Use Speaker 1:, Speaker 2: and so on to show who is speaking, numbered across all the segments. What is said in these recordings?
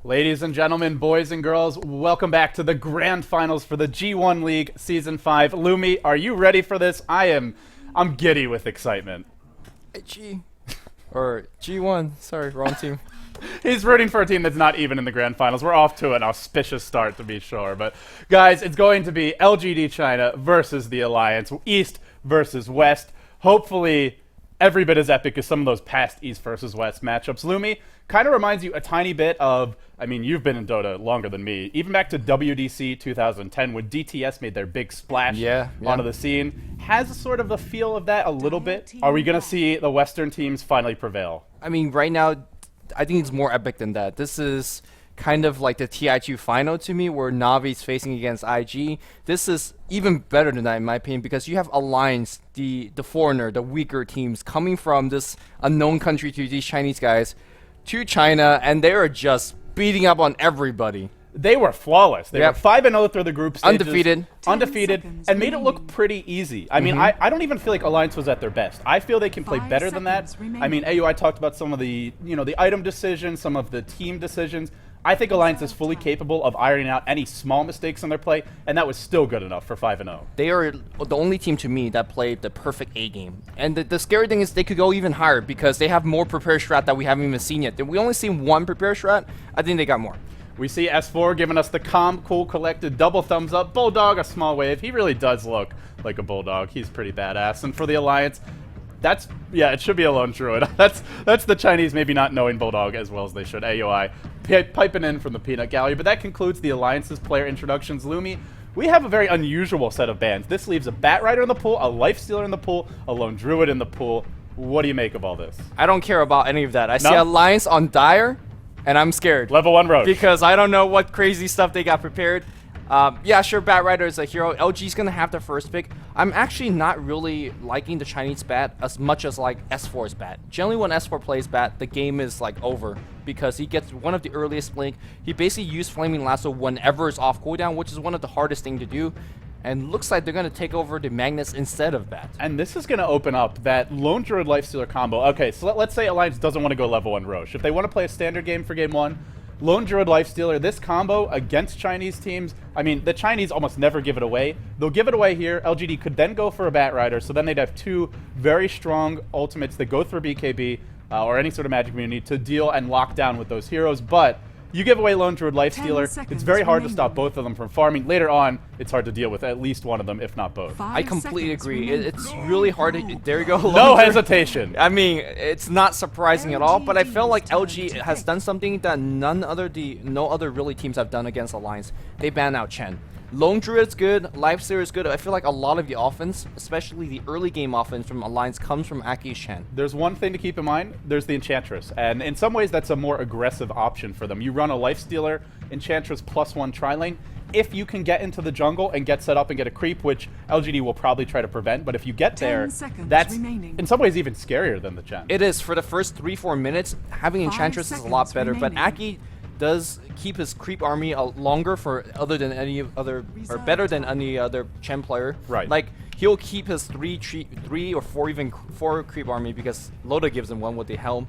Speaker 1: Ladies and gentlemen, boys and girls, welcome back to the grand finals for the G1 League Season 5. Lumi, are you ready for this? I'm giddy with excitement.
Speaker 2: Or G1, sorry, wrong team.
Speaker 1: He's rooting for a team that's not even in the grand finals. We're off to an auspicious start, to be sure. But, guys, it's going to be LGD China versus the Alliance, East versus West. Hopefully, every bit as epic as some of those past East versus West matchups. Lumi, kind of reminds you a tiny bit of, I mean, you've been in Dota longer than me, even back to WDC 2010 when DTS made their big splash onto the scene. Has sort of the feel of that a little bit. Are we going to see the Western teams finally prevail?
Speaker 2: I mean, right now, I think it's more epic than that. This is kind of like the TI2 final to me, where Navi's facing against IG. This is even better than that, in my opinion, because you have Alliance, the foreigner, the weaker teams, coming from this unknown country to these Chinese guys, to China, and they are just beating up on everybody.
Speaker 1: They were flawless. They were 5-0 through the group stages. Undefeated, and made it look pretty easy. I mean, I don't even feel like Alliance was at their best. I feel they can play better than that. I mean, AUI talked about some of the, the item decisions, some of the team decisions. I think Alliance is fully capable of ironing out any small mistakes in their play, and that was still good enough for 5-0.
Speaker 2: They are the only team to me that played the perfect A game. And the scary thing is they could go even higher because they have more prepared strat that we haven't even seen yet. We only seen one prepared strat. I think they got more.
Speaker 1: We see S4 giving us the calm, cool, collected double thumbs up. Bulldog, a small wave. He really does look like a Bulldog. He's pretty badass. And for the Alliance, it should be a lone druid. That's the Chinese maybe not knowing Bulldog as well as they should. AUI piping in from the peanut gallery. But that concludes the Alliance's player introductions. Lumi, we have a very unusual set of bans. This leaves a Bat Rider in the pool, a Lifestealer in the pool, a lone druid in the pool. What do you make of all this?
Speaker 2: I don't care about any of that. I see Alliance on Dire, and I'm scared.
Speaker 1: Level 1 Roach.
Speaker 2: Because I don't know what crazy stuff they got prepared. Yeah, sure, Bat Rider is a hero. LG's going to have the first pick. I'm actually not really liking the Chinese Bat as much as like S4's Bat. Generally, when S4 plays Bat, the game is like over because he gets one of the earliest blink. He basically used Flaming Lasso whenever it's off cooldown, which is one of the hardest things to do. And looks like they're going to take over the Magnus instead of Bat.
Speaker 1: And this is going to open up that Lone Druid Lifestealer combo. Okay, so let's say Alliance doesn't want to go level 1 Roche. If they want to play a standard game for game 1, Lone Druid Lifestealer, this combo against Chinese teams, I mean, the Chinese almost never give it away. They'll give it away here. LGD could then go for a Bat Rider, so then they'd have two very strong ultimates that go through BKB or any sort of magic immunity to deal and lock down with those heroes. But you give away Lone Druid Lifestealer, it's very hard to stop both of them from farming. Later on, it's hard to deal with at least one of them, if not both.
Speaker 2: I completely agree. It's really hard to... There you go.
Speaker 1: No hesitation.
Speaker 2: I mean, it's not surprising at all, but I feel like LG has done something that no other really teams have done against Alliance. They banned out Chen. Lone Druid's good, Lifestealer is good. I feel like a lot of the offense, especially the early game offense from Alliance, comes from Aki's Chen.
Speaker 1: There's one thing to keep in mind. There's the Enchantress. And in some ways, that's a more aggressive option for them. You run a Lifestealer, Enchantress +1 tri-lane. If you can get into the jungle and get set up and get a creep, which LGD will probably try to prevent, but if you get there, that's in some ways even scarier than the Chen.
Speaker 2: It is. For the first 3-4 minutes, having Enchantress is a lot better, but Aki does keep his creep army longer for better than any other Chen player.
Speaker 1: Right.
Speaker 2: Like he'll keep his three or four creep army because Loda gives him one with the helm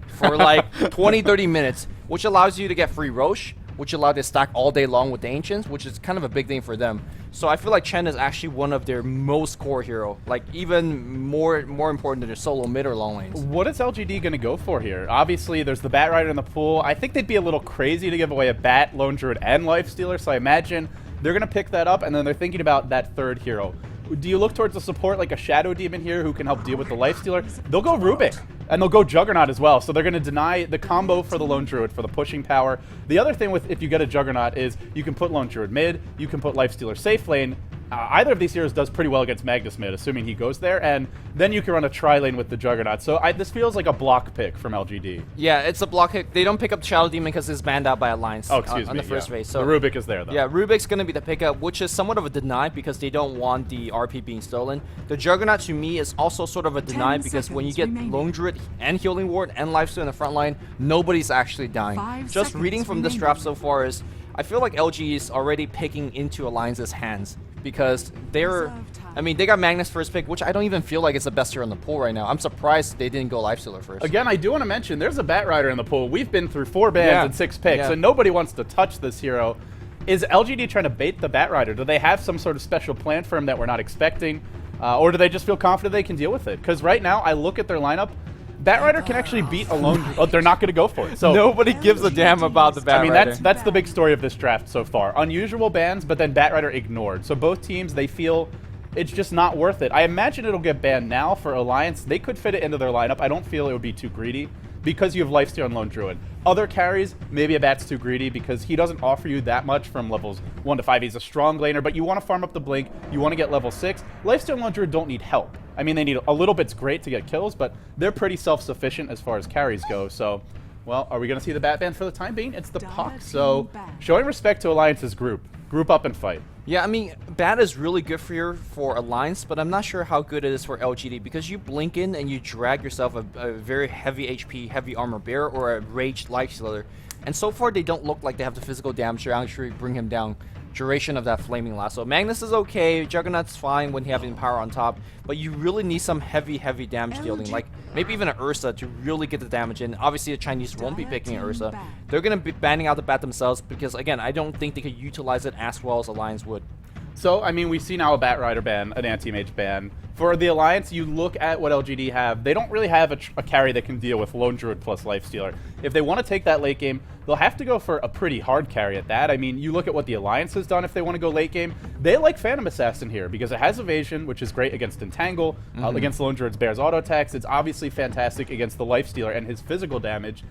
Speaker 2: for like 20-30 minutes, which allows you to get free Roche, which allowed to stack all day long with the Ancients, which is kind of a big thing for them. So I feel like Chen is actually one of their most core hero, like even more important than their solo mid or long lanes.
Speaker 1: What is LGD going to go for here? Obviously, there's the Bat Rider in the pool. I think they'd be a little crazy to give away a Bat, Lone Druid, and Lifestealer, so I imagine they're going to pick that up, and then they're thinking about that third hero. Do you look towards a support like a Shadow Demon here who can help deal with the Lifestealer? They'll go Rubik, and they'll go Juggernaut as well, so they're going to deny the combo for the Lone Druid for the pushing power. The other thing with if you get a Juggernaut is you can put Lone Druid mid, you can put Lifestealer safe lane. Either of these heroes does pretty well against Magnus mid, assuming he goes there, and then you can run a tri-lane with the Juggernaut. So this feels like a block pick from LGD.
Speaker 2: Yeah, it's a block pick. They don't pick up Shadow Demon because it's banned out by Alliance on the first phase. So
Speaker 1: the Rubik is there, though.
Speaker 2: Yeah, Rubik's going to be the pickup, which is somewhat of a deny because they don't want the RP being stolen. The Juggernaut, to me, is also sort of a deny because when you get Lone Druid and Healing Ward and Lifesteal in the front line, nobody's actually dying. Just reading from this draft so far is, I feel like LG is already picking into Alliance's hands because they're I mean, they got Magnus first pick, which I don't even feel like it's the best hero in the pool right now. I'm surprised they didn't go Lifestealer first.
Speaker 1: Again, I do want to mention, there's a Bat Rider in the pool. We've been through 4 bans and 6 picks, and nobody wants to touch this hero. Is LGD trying to bait the Bat Rider? Do they have some sort of special plan for him that we're not expecting? Or do they just feel confident they can deal with it? Because right now, I look at their lineup, Bat Rider can actually beat a lone. Oh, they're not going to go for it. So
Speaker 2: nobody gives a damn about the Bat Rider.
Speaker 1: I mean, that's the big story of this draft so far. Unusual bans, but then Bat Rider ignored. So both teams, they feel it's just not worth it. I imagine it'll get banned now for Alliance. They could fit it into their lineup. I don't feel it would be too greedy because you have Lifesteal and Lone Druid. Other carries, maybe a Bat's too greedy because he doesn't offer you that much from levels 1 to 5. He's a strong laner, but you want to farm up the Blink. You want to get level 6. Lifesteal and Lone Druid don't need help. I mean, they need a little bit's great to get kills, but they're pretty self-sufficient as far as carries go. So, well, are we going to see the Bat ban for the time being? It's the Puck. So, showing respect to Alliance's group up and fight.
Speaker 2: Yeah, I mean, Bat is really good for Alliance, but I'm not sure how good it is for LGD because you blink in and you drag yourself a very heavy HP, heavy armor bear or a raged Lifestealer. And so far, they don't look like they have the physical damage to actually bring him down. Duration of that flaming lasso. Magnus is okay, Juggernaut's fine when you have power on top, but you really need some heavy damage dealing, like maybe even an Ursa to really get the damage in. Obviously the Chinese won't be picking an Ursa. They're going to be banning out the Bat themselves because, again, I don't think they could utilize it as well as Alliance would.
Speaker 1: So, I mean, we see now a Bat Rider ban, an Anti-Mage ban. For the Alliance, you look at what LGD have. They don't really have a carry that can deal with Lone Druid plus Lifestealer. If they want to take that late game, they'll have to go for a pretty hard carry at that. I mean, you look at what the Alliance has done if they want to go late game. They like Phantom Assassin here because it has evasion, which is great against Entangle, against Lone Druid's Bear's auto attacks. It's obviously fantastic against the Lifestealer and his physical damage.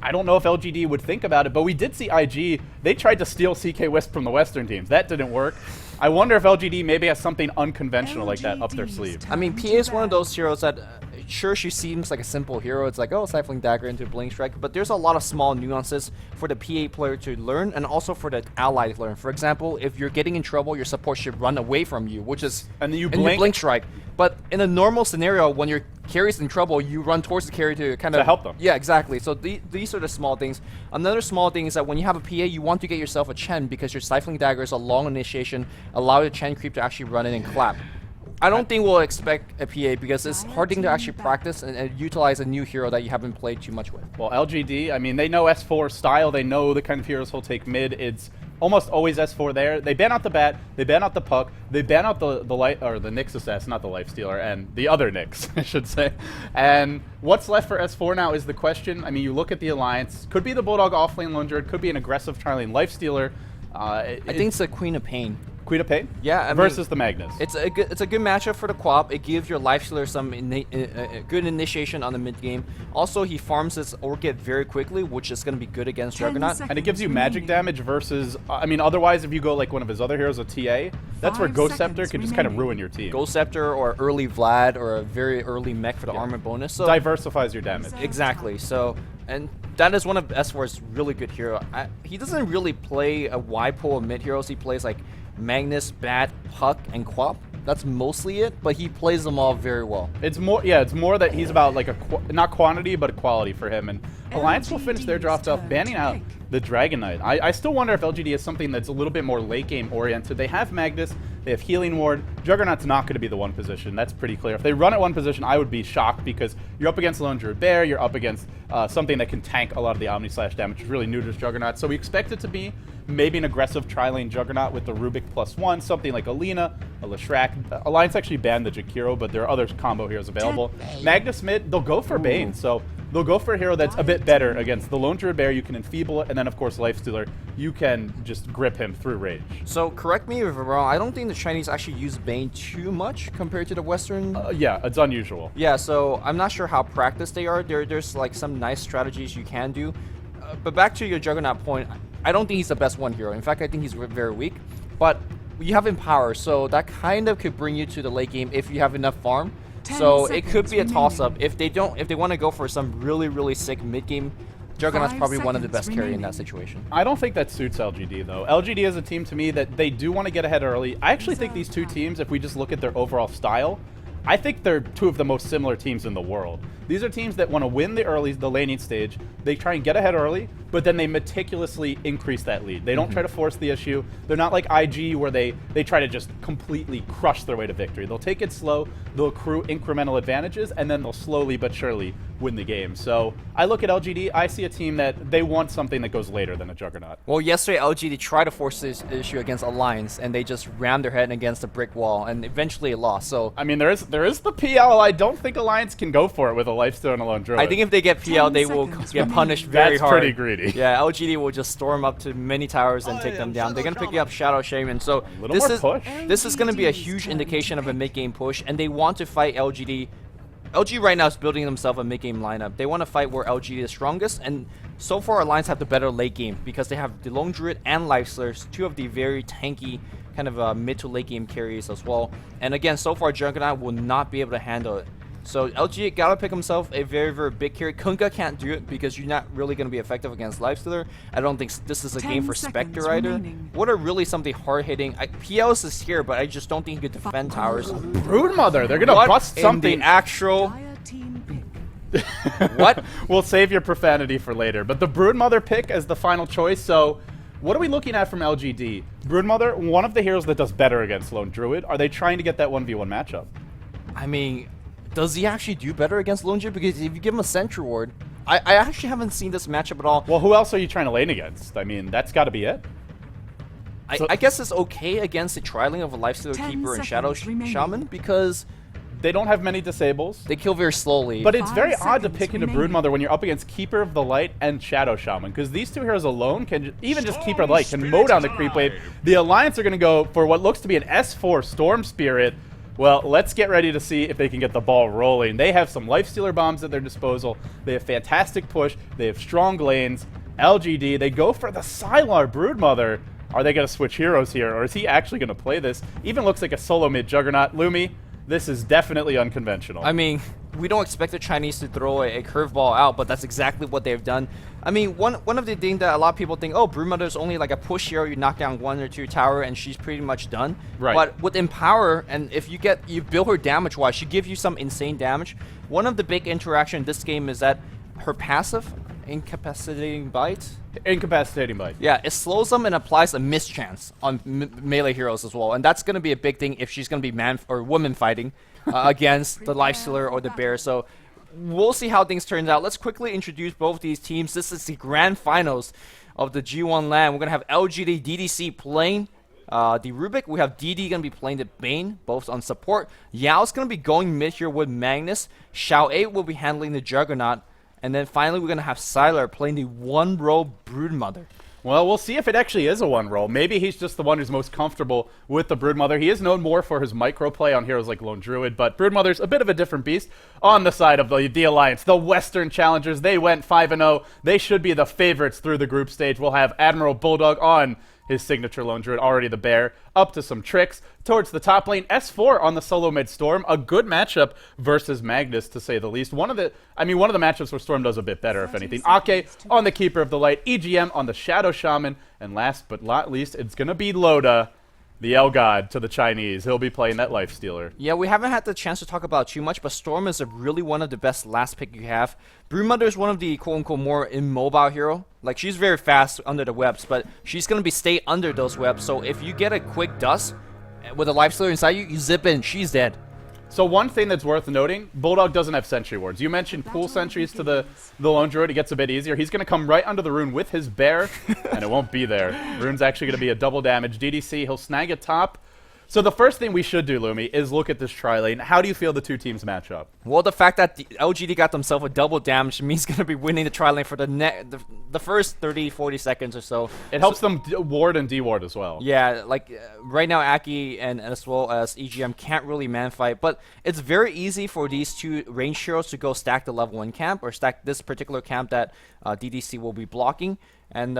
Speaker 1: I don't know if LGD would think about it, but we did see IG. They tried to steal CK Wisp from the Western teams. That didn't work. I wonder if LGD maybe has something unconventional like that up their sleeve.
Speaker 2: I mean, PA is one of those heroes that, sure, she seems like a simple hero. It's like, oh, Stifling Dagger into Blink Strike, but there's a lot of small nuances for the PA player to learn and also for the ally to learn. For example, if you're getting in trouble, your support should run away from you, which is
Speaker 1: and then you
Speaker 2: Blink Strike. But in a normal scenario, when your carrier's in trouble, you run towards the carrier to kind of
Speaker 1: help them.
Speaker 2: Yeah, exactly. So these are the small things. Another small thing is that when you have a PA, you want to get yourself a Chen because your Stifling Dagger is a long initiation, allow your Chen creep to actually run in and clap. I don't think we'll expect a PA because it's hard thing to actually practice and utilize a new hero that you haven't played too much with.
Speaker 1: Well, LGD, I mean, they know S4 style. They know the kind of heroes he'll take mid. It's almost always S4 there. They ban out the Bat. They ban out the Puck. They ban out the Nyx Assassin, not the Lifestealer, and the other Nyx, I should say. And what's left for S4 now is the question. I mean, you look at the Alliance. Could be the Bulldog offlane Lone Druid. Could be an aggressive Charlene Lifestealer.
Speaker 2: I think it's the Queen of Pain.
Speaker 1: Queen of Pain?
Speaker 2: Yeah,
Speaker 1: versus the Magnus.
Speaker 2: It's a good matchup for the Quap. It gives your Lifestealer some good initiation on the mid game. Also, he farms his Orchid very quickly, which is going to be good against Juggernaut.
Speaker 1: And it gives you magic damage versus, I mean, otherwise if you go like one of his other heroes, a TA, that's where Ghost Scepter can just kind of ruin your team.
Speaker 2: Ghost Scepter or early Vlad or a very early mech for the armor bonus. So
Speaker 1: diversifies your damage.
Speaker 2: Exactly. So, and that is one of S4's really good hero. He doesn't really play a wide pool of mid heroes. He plays like Magnus, Bat, Puck, and Quap. That's mostly it, but he plays them all very well.
Speaker 1: It's more, yeah, it's more that he's about like not quantity, but quality for him. And Alliance will finish their draft off banning out the Dragon Knight. I still wonder if LGD is something that's a little bit more late game oriented. They have Magnus, they have Healing Ward. Juggernaut's not going to be the one position. That's pretty clear. If they run at one position, I would be shocked because you're up against Lone Druid Bear, you're up against something that can tank a lot of the Omni Slash damage, which is really new to Juggernaut. So we expect it to be maybe an aggressive tri-lane Juggernaut with the Rubik +1, something like Alina, a Leshrac. Alliance actually banned the Jakiro, but there are other combo heroes available. Magnus mid, they'll go for Bane, so they'll go for a hero that's a bit better against the Lone Druid Bear. You can enfeeble it, and then of course Lifestealer, you can just grip him through rage.
Speaker 2: So correct me if I'm wrong, I don't think the Chinese actually use Bane too much compared to the Western.
Speaker 1: Yeah, it's unusual.
Speaker 2: Yeah, so I'm not sure how practiced they are. There's like some nice strategies you can do. But back to your Juggernaut point, I don't think he's the best one hero. In fact, I think he's very weak. But you have Empower, so that kind of could bring you to the late game if you have enough farm. So it could be a toss-up. If they want to go for some really sick mid-game, Juggernaut's probably one of the best carry in that situation.
Speaker 1: I don't think that suits LGD, though. LGD is a team, to me, that they do want to get ahead early. I actually think these two teams, if we just look at their overall style, I think they're two of the most similar teams in the world. These are teams that want to win the laning stage. They try and get ahead early, but then they meticulously increase that lead. They don't try to force the issue. They're not like IG where they try to just completely crush their way to victory. They'll take it slow, they'll accrue incremental advantages, and then they'll slowly but surely win the game. So I look at LGD, I see a team that they want something that goes later than a Juggernaut.
Speaker 2: Well, yesterday LGD tried to force this issue against Alliance, and they just rammed their head against a brick wall, and eventually it lost. So
Speaker 1: I mean, there is the PL. I don't think Alliance can go for it with a Lifesteal and a Lone Druid.
Speaker 2: I think if they get PL, they will get punished very
Speaker 1: That's
Speaker 2: hard.
Speaker 1: pretty greedy.
Speaker 2: Yeah, LGD will just storm up to many towers and take them down. They're going to pick you up Shadow Shaman. So this is going to be a huge indication of a mid-game push, and they want to fight LGD. LG right now is building themselves a mid-game lineup. They want to fight where LGD is strongest, and so far Alliance have the better late game because they have the Lone Druid and Lifestealers, two of the very tanky kind of mid to late game carries as well. And again, so far Juggernaut will not be able to handle it. So LG gotta pick himself a very, very big carry. Kunkka can't do it because you're not really gonna be effective against Lifestealer. I don't think this is a game for Spectre either. What are really something hard hitting? PLS is here, but I just don't think he could defend towers.
Speaker 1: Broodmother, they're gonna bust something.
Speaker 2: In the actual what?
Speaker 1: We'll save your profanity for later. But the Broodmother pick as the final choice. So what are we looking at from LGD? Broodmother, one of the heroes that does better against Lone Druid. Are they trying to get that 1v1 matchup?
Speaker 2: I mean, does he actually do better against Lone Druid? Because if you give him a Sentry Ward, I actually haven't seen this matchup at all.
Speaker 1: Well, who else are you trying to lane against? I mean, that's got to be it.
Speaker 2: I guess it's okay against the Trialing of a Lifestealer Keeper and Shadow Shaman because
Speaker 1: they don't have many disables.
Speaker 2: They kill very slowly.
Speaker 1: But it's very odd to pick into Broodmother when you're up against Keeper of the Light and Shadow Shaman, because these two heroes alone can, even just Keeper of the Light, can mow down the creep wave. The Alliance are going to go for what looks to be an S4 Storm Spirit. Well, let's get ready to see if they can get the ball rolling. They have some Lifestealer bombs at their disposal. They have fantastic push. They have strong lanes. LGD, they go for the Sylar Broodmother. Are they going to switch heroes here, or is he actually going to play this? Even looks like a solo mid Juggernaut. Lumi, this is definitely unconventional.
Speaker 2: I mean, we don't expect the Chinese to throw a curveball out, but that's exactly what they've done. I mean, one of the things that a lot of people think, oh, Broodmother is only like a push hero. You knock down 1 or 2 tower, and she's pretty much done.
Speaker 1: Right.
Speaker 2: But with Empower, and if you build her damage-wise, she gives you some insane damage. One of the big interaction in this game is that her passive, Incapacitating Bite.
Speaker 1: Incapacitating Bite.
Speaker 2: Yeah, it slows them and applies a mischance on melee heroes as well, and that's going to be a big thing if she's going to be man or woman fighting against the Lifestealer or the Bear. So we'll see how things turn out. Let's quickly introduce both these teams. This is the grand finals of the G1 LAN. We're going to have LGD DDC playing the Rubik. We have DD going to be playing the Bane, both on support. Yao's going to be going mid here with Magnus. Xiao 8 will be handling the Juggernaut. And then finally, we're going to have Sylar playing the one-row Broodmother.
Speaker 1: Well, we'll see if it actually is a one-roll. Maybe he's just the one who's most comfortable with the Broodmother. He is known more for his micro-play on heroes like Lone Druid, but Broodmother's a bit of a different beast. On the side of the Alliance, the Western Challengers, they went 5-0. They should be the favorites through the group stage. We'll have Admiral Bulldog on his signature Lone Druid, already the Bear, up to some tricks. Towards the top lane, S4 on the solo mid Storm, a good matchup versus Magnus, to say the least. One of the matchups where Storm does a bit better, if anything. Ake on the Keeper of the Light, EGM on the Shadow Shaman, and last but not least, it's going to be Loda, the L God to the Chinese. He'll be playing that Lifestealer.
Speaker 2: Yeah, we haven't had the chance to talk about too much, but Storm is really one of the best last pick you have. Broodmother is one of the quote-unquote more immobile hero. Like, she's very fast under the webs, but she's going to be stay under those webs. So if you get a quick dust with a Lifestealer inside you, you zip in, she's dead.
Speaker 1: So one thing that's worth noting, Bulldog doesn't have Sentry Wards. You mentioned pool sentries to the Lone Druid. It gets a bit easier. He's going to come right under the rune with his Bear, and it won't be there. Rune's actually going to be a double damage. DDC, he'll snag it top. So the first thing we should do, Lumi, is look at this tri-lane. How do you feel the two teams match up?
Speaker 2: Well, the fact that the LGD got themselves a double damage means going to be winning the tri-lane for the first 30, 40 seconds or so.
Speaker 1: It helps them ward and deward as well.
Speaker 2: Yeah, like right now, Aki and as well as EGM can't really man fight, but it's very easy for these two range heroes to go stack the level 1 camp or stack this particular camp that DDC will be blocking. And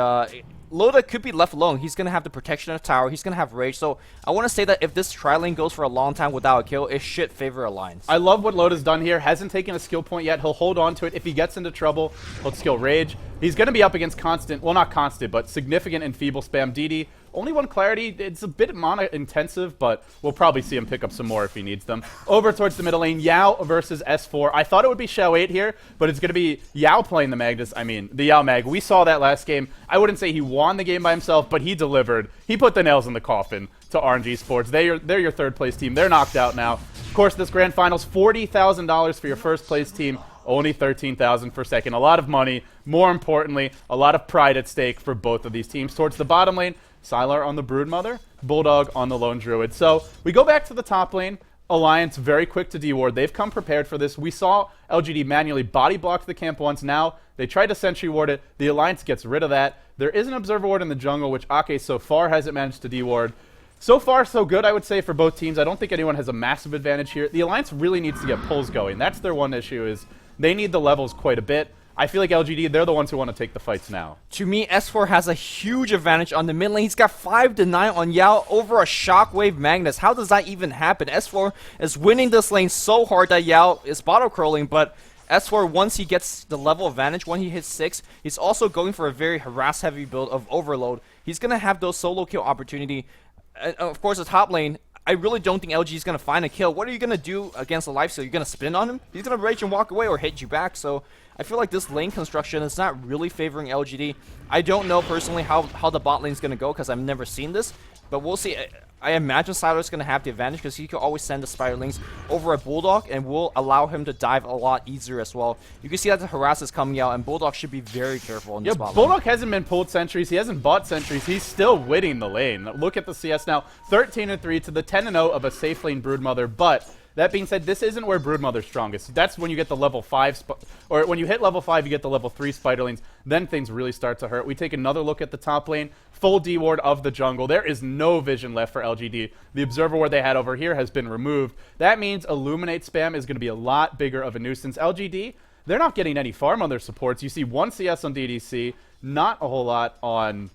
Speaker 2: Loda could be left alone. He's going to have the protection of the tower. He's going to have rage. So I want to say that if this tri-lane goes for a long time without a kill, it should favor Alliance.
Speaker 1: I love what Loda's done here. Hasn't taken a skill point yet. He'll hold on to it. If he gets into trouble, he'll skill rage. He's going to be up against constant, well, not constant, but significant Enfeeble spam. DD Only one clarity. It's a bit mana intensive, but we'll probably see him pick up some more if he needs them. Over towards the middle lane, Yao versus S4. I thought it would be Shao 8 here, but it's going to be Yao playing the Magnus. I mean, the Yao Mag. We saw that last game. I wouldn't say he won the game by himself, but he delivered. He put the nails in the coffin to RNG Sports. They're your third place team. They're knocked out now. Of course, this grand finals, $40,000 for your first place team. Only $13,000 for second. A lot of money. More importantly, a lot of pride at stake for both of these teams. Towards the bottom lane, Sylar on the Broodmother, Bulldog on the Lone Druid. So we go back to the top lane. Alliance very quick to deward. They've come prepared for this. We saw LGD manually body block the camp once. Now they tried to sentry ward it. The Alliance gets rid of that. There is an observer ward in the jungle, which Ake so far hasn't managed to deward. So far, so good, I would say, for both teams. I don't think anyone has a massive advantage here. The Alliance really needs to get pulls going. That's their one issue, is they need the levels quite a bit. I feel like LGD, they're the ones who want to take the fights now.
Speaker 2: To me, S4 has a huge advantage on the mid lane. He's got 5-9 on Yao over a Shockwave Magnus. How does that even happen? S4 is winning this lane so hard that Yao is bottle curling, but S4, once he gets the level advantage, when he hits 6, he's also going for a very harass-heavy build of Overload. He's going to have those solo kill opportunity. Of course, the top lane, I really don't think LG is going to find a kill. What are you going to do against a lifesteal? You're going to spin on him? He's going to rage and walk away or hit you back. So I feel like this lane construction is not really favoring LGD. I don't know personally how the bot lane is going to go because I've never seen this. But we'll see. I imagine Sylar is going to have the advantage because he can always send the Spiderlings over a Bulldog and will allow him to dive a lot easier as well. You can see that the harass is coming out and Bulldog should be very careful in this bot lane.
Speaker 1: Bulldog hasn't been pulled sentries. He hasn't bought sentries. He's still winning the lane. Look at the CS now. 13-3 to the 10-0 of a safe lane Broodmother. But that being said, this isn't where Broodmother's strongest. That's when you get the level 5, or when you hit level 5, you get the level 3 Spiderlings. Then things really start to hurt. We take another look at the top lane. Full D-ward of the jungle. There is no vision left for LGD. The observer ward they had over here has been removed. That means Illuminate spam is going to be a lot bigger of a nuisance. LGD, they're not getting any farm on their supports. You see 1 CS on DDC, not a whole lot on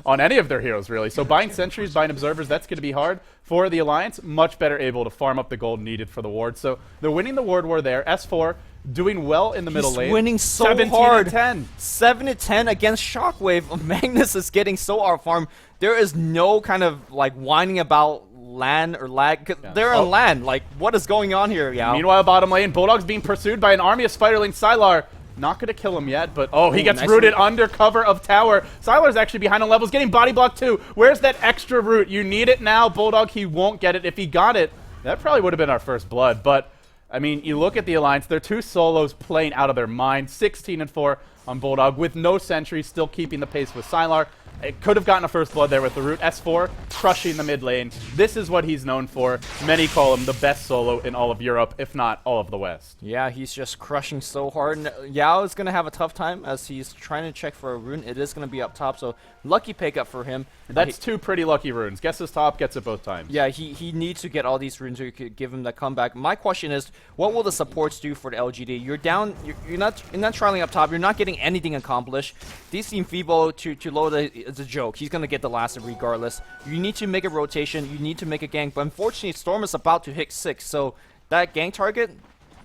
Speaker 1: any of their heroes, really. So buying sentries, buying observers, that's going to be hard. For the Alliance, much better able to farm up the gold needed for the ward. So they're winning the ward war there. S4 doing well in the middle lane.
Speaker 2: He's winning so
Speaker 1: 17
Speaker 2: hard.
Speaker 1: 10.
Speaker 2: 7-10 against Shockwave. Magnus is getting so out farm. There is no kind of like whining about LAN or lag.
Speaker 1: Yeah.
Speaker 2: They're on LAN. Like, what is going on here, Yao?
Speaker 1: Meanwhile, bottom lane, Bulldog's being pursued by an army of Spiderlings. Sylar not going to kill him yet, but he gets
Speaker 2: nice
Speaker 1: rooted
Speaker 2: root.
Speaker 1: under cover of tower. Sylar's actually behind on levels, getting body blocked too. Where's that extra root? You need it now, Bulldog. He won't get it. If he got it, that probably would have been our first blood. But, I mean, you look at the Alliance, they're 2 solos playing out of their mind. 16-4 on Bulldog with no sentry, still keeping the pace with Sylar. It could have gotten a first blood there with the root. S4 crushing the mid lane. This is what he's known for. Many call him the best solo in all of Europe, if not all of the West.
Speaker 2: Yeah, he's just crushing so hard. Yao is going to have a tough time as he's trying to check for a rune. It is going to be up top, so lucky pickup for him.
Speaker 1: That's 2 pretty lucky runes. Guesses top, gets it both times.
Speaker 2: Yeah, he needs to get all these runes so you could give him that comeback. My question is, what will the supports do for the LGD? You're down, you're not trialing up top. You're not getting anything accomplished. These team Feeble to low it's a joke. He's going to get the last regardless. You need to make a rotation. You need to make a gank. But unfortunately, Storm is about to hit 6. So that gank target,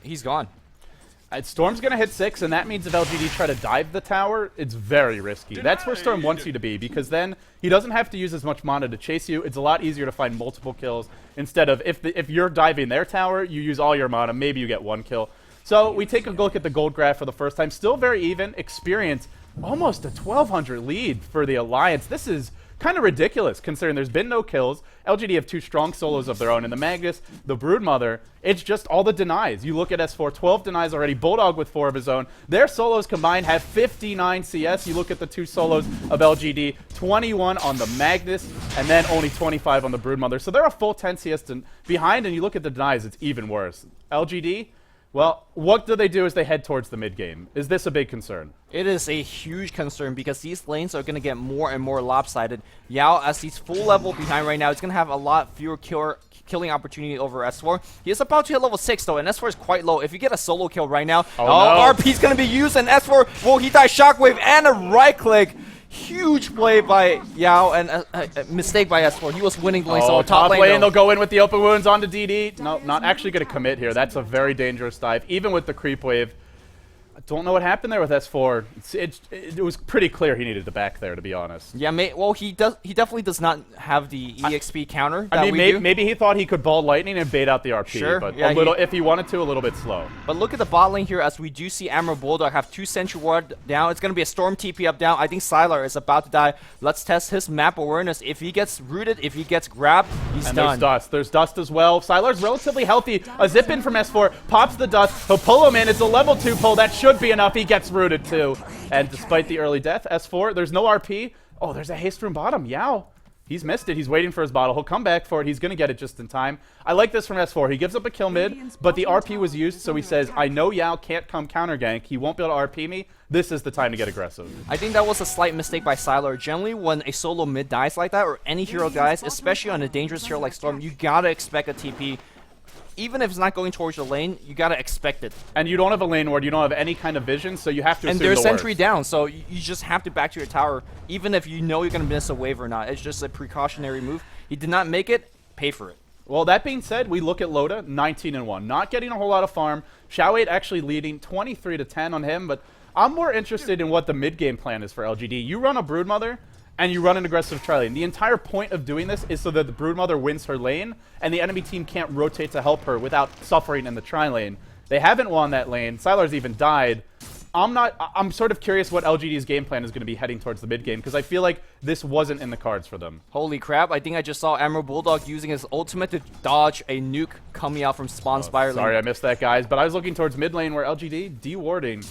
Speaker 2: he's gone.
Speaker 1: Storm's going to hit 6, and that means if LGD try to dive the tower, it's very risky. That's where Storm wants you to be, because then he doesn't have to use as much mana to chase you. It's a lot easier to find multiple kills instead of if you're diving their tower, you use all your mana, maybe you get 1 kill. So we take a look at the gold graph for the first time. Still very even. Experience, almost a 1,200 lead for the Alliance. This is kind of ridiculous considering there's been no kills. LGD have 2 strong solos of their own. In the Magnus, the Broodmother, it's just all the denies. You look at S4, 12 denies already. Bulldog with 4 of his own. Their solos combined have 59 CS. You look at the 2 solos of LGD, 21 on the Magnus, and then only 25 on the Broodmother. So they're a full 10 CS behind, and you look at the denies, it's even worse. LGD, well, what do? Is they head towards the mid game. Is this a big concern?
Speaker 2: It is a huge concern because these lanes are going to get more and more lopsided. Yao, as he's full level behind right now, is going to have a lot fewer killing opportunity over S4. He is about to hit level 6 though, and S4 is quite low. If you get a solo kill right now,
Speaker 1: no.
Speaker 2: RP is going to be used, and S4, will he die? Shockwave and a right click. Huge play by Yao and a mistake by S4. He was winning the lane, so top lane
Speaker 1: they'll go in with the open wounds onto DD. No, not actually going to commit here. That's a very dangerous dive, even with the creep wave. Don't know what happened there with S4. It was pretty clear he needed the back there, to be honest.
Speaker 2: Yeah, well, he definitely does not have the EXP counter that
Speaker 1: I mean,
Speaker 2: we do.
Speaker 1: maybe he thought he could ball lightning and bait out the RP,
Speaker 2: Sure,
Speaker 1: but
Speaker 2: yeah,
Speaker 1: if he wanted to, a little bit slow.
Speaker 2: But look at the bot lane here, as we do see Admiral Bulldog have 2 Sentry Ward down. It's going to be a Storm TP up down. I think Sylar is about to die. Let's test his map awareness. If he gets rooted, if he gets grabbed, he's
Speaker 1: and
Speaker 2: done.
Speaker 1: There's dust. There's dust as well. Sylar's relatively healthy. A zip in from S4, pops the dust. He'll pull him in. It's a level 2 pull. That should be enough. He gets rooted too. And despite the early death, S4, there's no RP. Oh, there's a haste room bottom. Yao. He's missed it. He's waiting for his bottle. He'll come back for it. He's going to get it just in time. I like this from S4. He gives up a kill mid, but the RP was used, so he says, I know Yao can't come counter gank. He won't be able to RP me. This is the time to get aggressive.
Speaker 2: I think that was a slight mistake by Sylar. Generally, when a solo mid dies like that, or any hero dies, especially on a dangerous hero like Storm, you gotta expect a TP. Even if it's not going towards the lane, you gotta expect it.
Speaker 1: And you don't have a lane ward, you don't have any kind of vision, so you have to assume
Speaker 2: And there's
Speaker 1: the
Speaker 2: sentry
Speaker 1: worst.
Speaker 2: down, so you just have to back to your tower, even if you know you're gonna miss a wave or not. It's just a precautionary move. He did not make it, pay for it.
Speaker 1: Well, that being said, we look at Loda, 19-1. Not getting a whole lot of farm. Xiao8 actually leading 23-10 on him, but I'm more interested in what the mid-game plan is for LGD. You run a Broodmother, and you run an aggressive tri-lane. The entire point of doing this is so that the Broodmother wins her lane, and the enemy team can't rotate to help her without suffering in the tri-lane. They haven't won that lane. Sylar's even died. I'm sort of curious what LGD's game plan is going to be heading towards the mid game, because I feel like this wasn't in the cards for them.
Speaker 2: Holy crap, I think I just saw Admiral Bulldog using his ultimate to dodge a nuke coming out from spawn Spire lane.
Speaker 1: Sorry, I missed that, guys, but I was looking towards mid lane where LGD de-warding.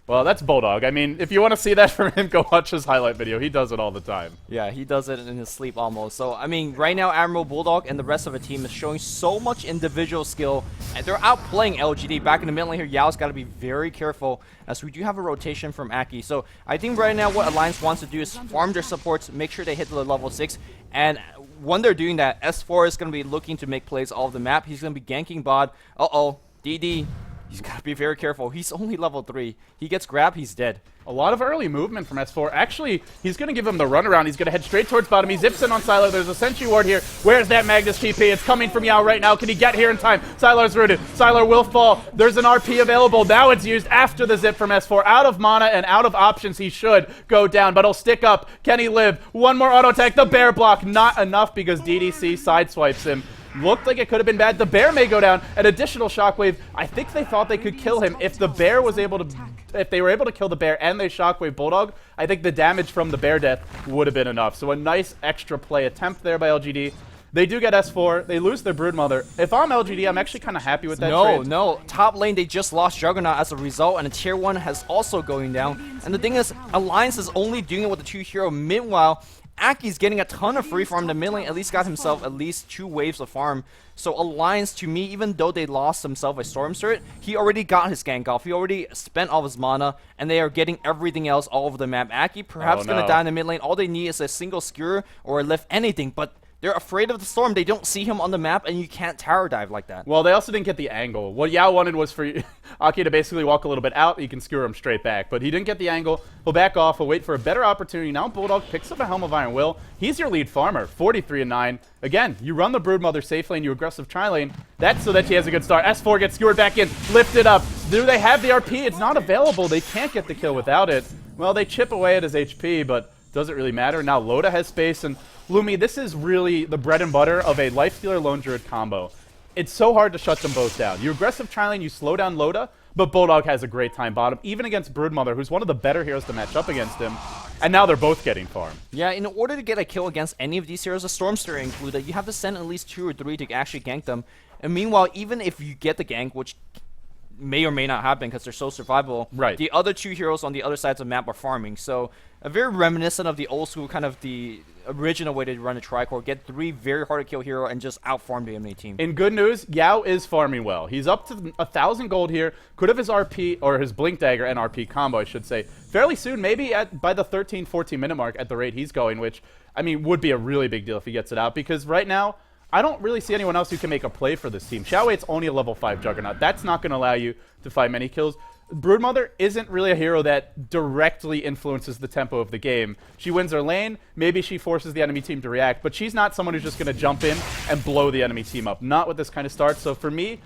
Speaker 1: Well, that's Bulldog. I mean, if you want to see that from him, go watch his highlight video. He does it all the time.
Speaker 2: Yeah, he does it in his sleep almost. So, I mean, right now, Admiral Bulldog and the rest of the team is showing so much individual skill, and they're outplaying LGD. Back in the mid lane here, Yao's got to be very careful, as we do have a rotation from Aki. So, I think right now what Alliance wants to do is farm their supports, make sure they hit the level 6, and when they're doing that, S4 is going to be looking to make plays all over the map. He's going to be ganking bot. Uh-oh, DD. He's got to be very careful. He's only level 3. He gets grabbed, he's dead.
Speaker 1: A lot of early movement from S4. Actually, he's going to give him the runaround. He's going to head straight towards bottom. He zips in on Sylar. There's a Sentry Ward here. Where's that Magnus TP? It's coming from Yao right now. Can he get here in time? Sylar's rooted. Sylar will fall. There's an RP available. Now it's used after the zip from S4. Out of mana and out of options, he should go down, but he'll stick up. Can he live? One more auto attack. The bear block. Not enough because DDC sideswipes him. Looked like it could have been bad. The bear may go down. An additional shockwave. I think they thought they could kill him. If the bear was able to, if they were able to kill the bear and they shockwave Bulldog, I think the damage from the bear death would have been enough. So a nice extra play attempt there by LGD. They do get S4. They lose their Broodmother. If I'm LGD, I'm actually kind of happy with that trade.
Speaker 2: No. Top lane, they just lost Juggernaut as a result, and the tier 1 has also going down. And the thing is, Alliance is only doing it with the 2 hero. Meanwhile, Aki's getting a ton of free farm. The mid lane at least got himself at least 2 waves of farm. So Alliance, to me, even though they lost himself a Storm Turret, he already got his gank off. He already spent all of his mana, and they are getting everything else all over the map. Aki perhaps going to die in the mid lane. All they need is a single skewer or a lift, anything, but they're afraid of the storm. They don't see him on the map, and you can't tower dive like that.
Speaker 1: Well, they also didn't get the angle. What Yao wanted was for Aki to basically walk a little bit out. You can skewer him straight back. But he didn't get the angle. He'll back off. He'll wait for a better opportunity. Now Bulldog picks up a Helm of Iron Will. He's your lead farmer, 43-9. Again, you run the Broodmother safe lane, you aggressive tri-lane. That's so that he has a good start. S4 gets skewered back in, lifted up. Do they have the RP? It's not available. They can't get the kill without it. Well, they chip away at his HP, but doesn't really matter. Now Loda has space, and Lumi, this is really the bread and butter of a Lifestealer Lone Druid combo. It's so hard to shut them both down. You aggressive tri-lane, you slow down Loda, but Bulldog has a great time bottom, even against Broodmother, who's one of the better heroes to match up against him. And now they're both getting farm.
Speaker 2: Yeah, in order to get a kill against any of these heroes, a Stormstar included, you have to send at least 2 or 3 to actually gank them. And meanwhile, even if you get the gank, which may or may not happen because they're so survivable,
Speaker 1: right,
Speaker 2: the other 2 heroes on the other sides of the map are farming. So a very reminiscent of the old school, kind of the original way to run a tricore, get 3 very hard to kill hero and just outfarm the enemy team.
Speaker 1: In good news, Yao is farming well. He's up to 1,000 gold here. Could have his RP, or his Blink Dagger and RP combo, I should say, fairly soon, maybe by the 13-14 minute mark at the rate he's going, which, I mean, would be a really big deal if he gets it out, because right now, I don't really see anyone else who can make a play for this team. Xiao8's only a level 5 Juggernaut. That's not going to allow you to find many kills. Broodmother isn't really a hero that directly influences the tempo of the game. She wins her lane, maybe she forces the enemy team to react, but she's not someone who's just going to jump in and blow the enemy team up. Not with this kind of start. So for me,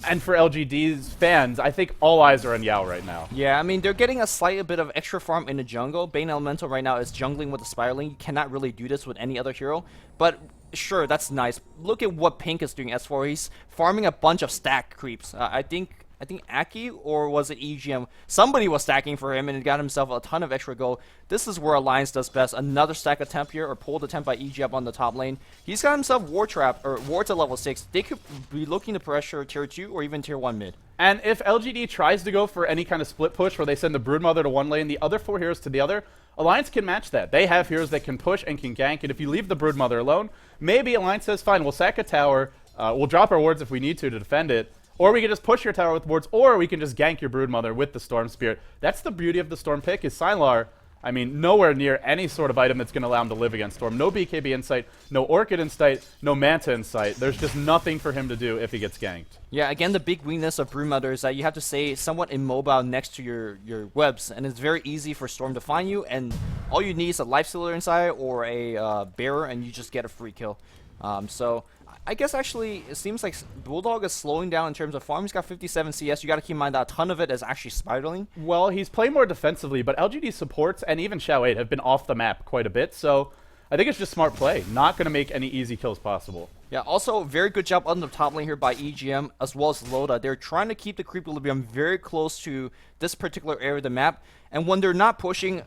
Speaker 1: And for LGD's fans, I think all eyes are on Yao right now.
Speaker 2: Yeah, I mean, they're getting a slight bit of extra farm in the jungle. Bane Elemental right now is jungling with the Spiraling. You cannot really do this with any other hero. But sure, that's nice. Look at what Pink is doing S4. He's farming a bunch of stack creeps. I think Aki, or was it EGM? Somebody was stacking for him and got himself a ton of extra gold. This is where Alliance does best. Another stack attempt here, or pulled attempt by EGM on the top lane. He's got himself War Trap, or Ward to level 6. They could be looking to pressure tier 2 or even tier 1 mid.
Speaker 1: And if LGD tries to go for any kind of split push where they send the Broodmother to one lane, the other 4 heroes to the other, Alliance can match that. They have heroes that can push and can gank, and if you leave the Broodmother alone, maybe Alliance says, fine, we'll sack a tower, we'll drop our wards if we need to defend it, or we can just push your tower with wards, or we can just gank your Broodmother with the Storm Spirit. That's the beauty of the Storm pick, is Sylar, I mean, nowhere near any sort of item that's going to allow him to live against Storm. No BKB in sight, no Orchid in sight, no Manta in sight. There's just nothing for him to do if he gets ganked.
Speaker 2: Yeah, again, the big weakness of Broodmother is that you have to stay somewhat immobile next to your webs, and it's very easy for Storm to find you, and all you need is a Lifestealer inside or a Bearer, and you just get a free kill. So I guess actually it seems like Bulldog is slowing down in terms of farm. He's got 57 CS. You got to keep in mind that a ton of it is actually spiraling.
Speaker 1: Well, he's playing more defensively, but LGD supports and even Xiao 8 have been off the map quite a bit, so I think it's just smart play. Not going to make any easy kills possible.
Speaker 2: Yeah, also very good job on the top lane here by EGM as well as Loda. They're trying to keep the creep equilibrium very close to this particular area of the map, and when they're not pushing,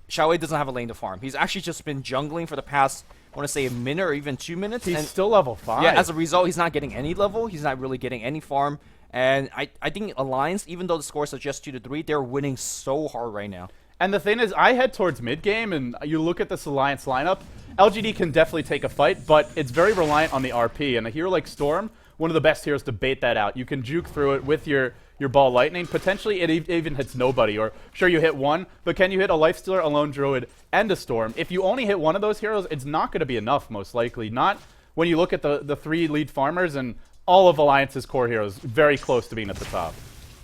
Speaker 2: Xiao 8 doesn't have a lane to farm. He's actually just been jungling for the past, I want to say, a minute or even 2 minutes.
Speaker 1: He's still level 5.
Speaker 2: Yeah, as a result, he's not getting any level. He's not really getting any farm. And I think Alliance, even though the score suggests 2-3, they're winning so hard right now.
Speaker 1: And the thing is, I head towards mid-game, and you look at this Alliance lineup, LGD can definitely take a fight, but it's very reliant on the RP. And a hero like Storm, one of the best heroes to bait that out. You can juke through it with your ball lightning. Potentially, it even hits nobody. Or, sure, you hit one, but can you hit a Lifestealer, a Lone Druid, and a Storm? If you only hit one of those heroes, it's not going to be enough, most likely. Not when you look at the 3 lead farmers and all of Alliance's core heroes very close to being at the top.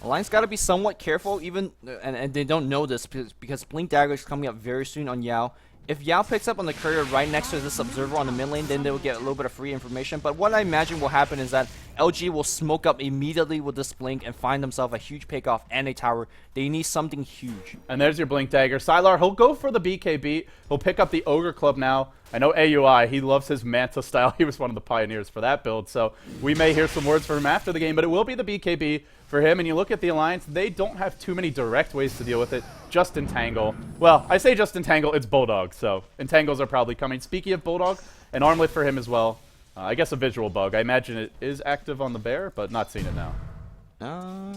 Speaker 2: Alliance got to be somewhat careful, even, and they don't know this, because Blink Dagger is coming up very soon on Yao. If Yao picks up on the courier right next to this Observer on the mid lane, then they will get a little bit of free information. But what I imagine will happen is that LG will smoke up immediately with this Blink and find themselves a huge pickoff and a tower. They need something huge. And
Speaker 1: there's your Blink Dagger. Sylar, he'll go for the BKB. He'll pick up the Ogre Club now. I know AUI, he loves his Manta style. He was one of the pioneers for that build. So we may hear some words from him after the game, but it will be the BKB for him. And you look at the Alliance, they don't have too many direct ways to deal with it. Just Entangle. Well, I say just Entangle, it's Bulldog, so Entangles are probably coming. Speaking of Bulldog, an armlet for him as well. I guess a visual bug. I imagine it is active on the bear, but not seeing it now.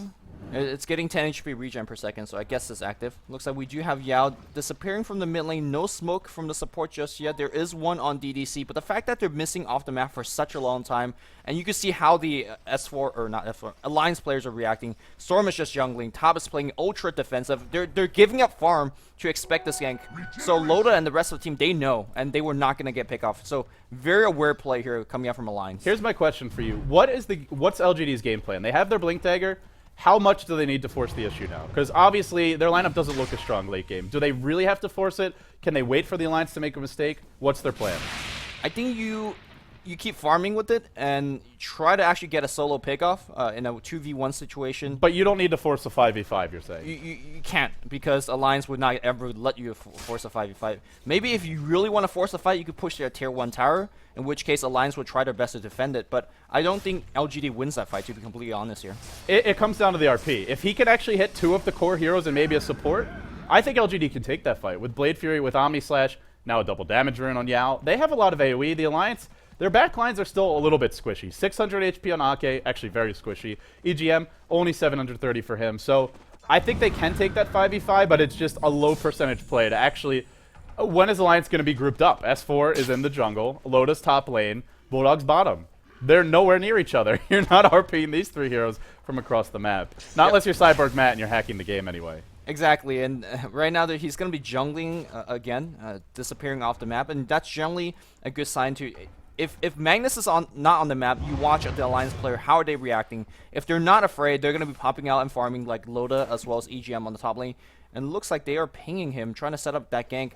Speaker 2: It's getting 10 HP regen per second, so I guess it's active. Looks like we do have Yao disappearing from the mid lane. No smoke from the support just yet. There is one on DDC, but the fact that they're missing off the map for such a long time, and you can see how the S4, or not S4, Alliance players are reacting. Storm is just jungling. Top is playing ultra defensive. They're giving up farm to expect this gank. So Loda and the rest of the team, they know, and they were not going to get pick off. So very aware play here coming out from Alliance.
Speaker 1: Here's my question for you. What's LGD's game plan? They have their Blink Dagger. How much do they need to force the issue now? Because obviously their lineup doesn't look as strong late game. Do they really have to force it? Can they wait for the Alliance to make a mistake? What's their plan?
Speaker 2: I think you keep farming with it and try to actually get a solo pickoff in a 2v1 situation.
Speaker 1: But you don't need to force a 5v5, you're saying?
Speaker 2: You can't, because Alliance would not ever let you force a 5v5. Maybe if you really want to force a fight, you could push their tier 1 tower, in which case Alliance would try their best to defend it. But I don't think LGD wins that fight, to be completely honest here.
Speaker 1: It comes down to the RP. If he can actually hit 2 of the core heroes and maybe a support, I think LGD can take that fight. With Blade Fury, with Omni Slash, now a double damage rune on Yao. They have a lot of AoE. The Alliance, their backlines are still a little bit squishy. 600 HP on Ake, actually very squishy. EGM, only 730 for him. So I think they can take that 5v5, but it's just a low percentage play to actually... When is Alliance going to be grouped up? S4 is in the jungle, Loda's top lane, Bulldog's bottom. They're nowhere near each other. You're not RPing these 3 heroes from across the map. Not unless you're Cyborg Matt and you're hacking the game anyway.
Speaker 2: Exactly, and right now he's going to be jungling again, disappearing off the map, and that's generally a good sign to... If Magnus is not on the map, you watch the Alliance player, how are they reacting? If they're not afraid, they're going to be popping out and farming like Loda as well as EGM on the top lane. And it looks like they are pinging him, trying to set up that gank.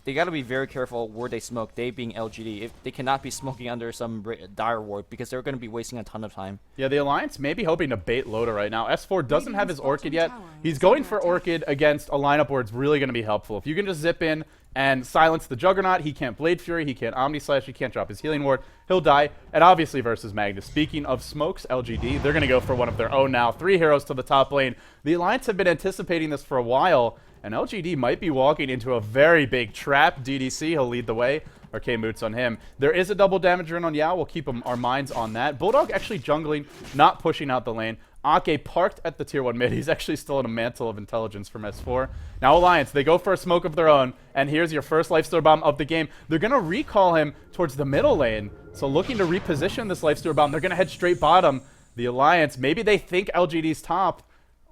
Speaker 2: They got to be very careful where they smoke, they being LGD. If they cannot be smoking under some dire ward because they're going to be wasting a ton of time.
Speaker 1: Yeah, the Alliance may be hoping to bait Loda right now. S4 doesn't have his Orchid yet. He's going for Orchid against a lineup where it's really going to be helpful. If you can just zip in and silence the Juggernaut, he can't Blade Fury, he can't Omni Slash, he can't drop his healing ward, he'll die. And obviously versus Magnus. Speaking of smokes, LGD, they're going to go for one of their own now. 3 heroes to the top lane. The Alliance have been anticipating this for a while, and LGD might be walking into a very big trap. DDC, he'll lead the way. Arcane Boots on him. There is a double damage run on Yao. We'll keep our minds on that. Bulldog actually jungling, not pushing out the lane. Ake parked at the tier 1 mid. He's actually still in a mantle of intelligence from S4. Now Alliance, they go for a smoke of their own, and here's your first Lifestealer Bomb of the game. They're going to recall him towards the middle lane, so looking to reposition this Lifestealer Bomb. They're going to head straight bottom. The Alliance, maybe they think LGD's top.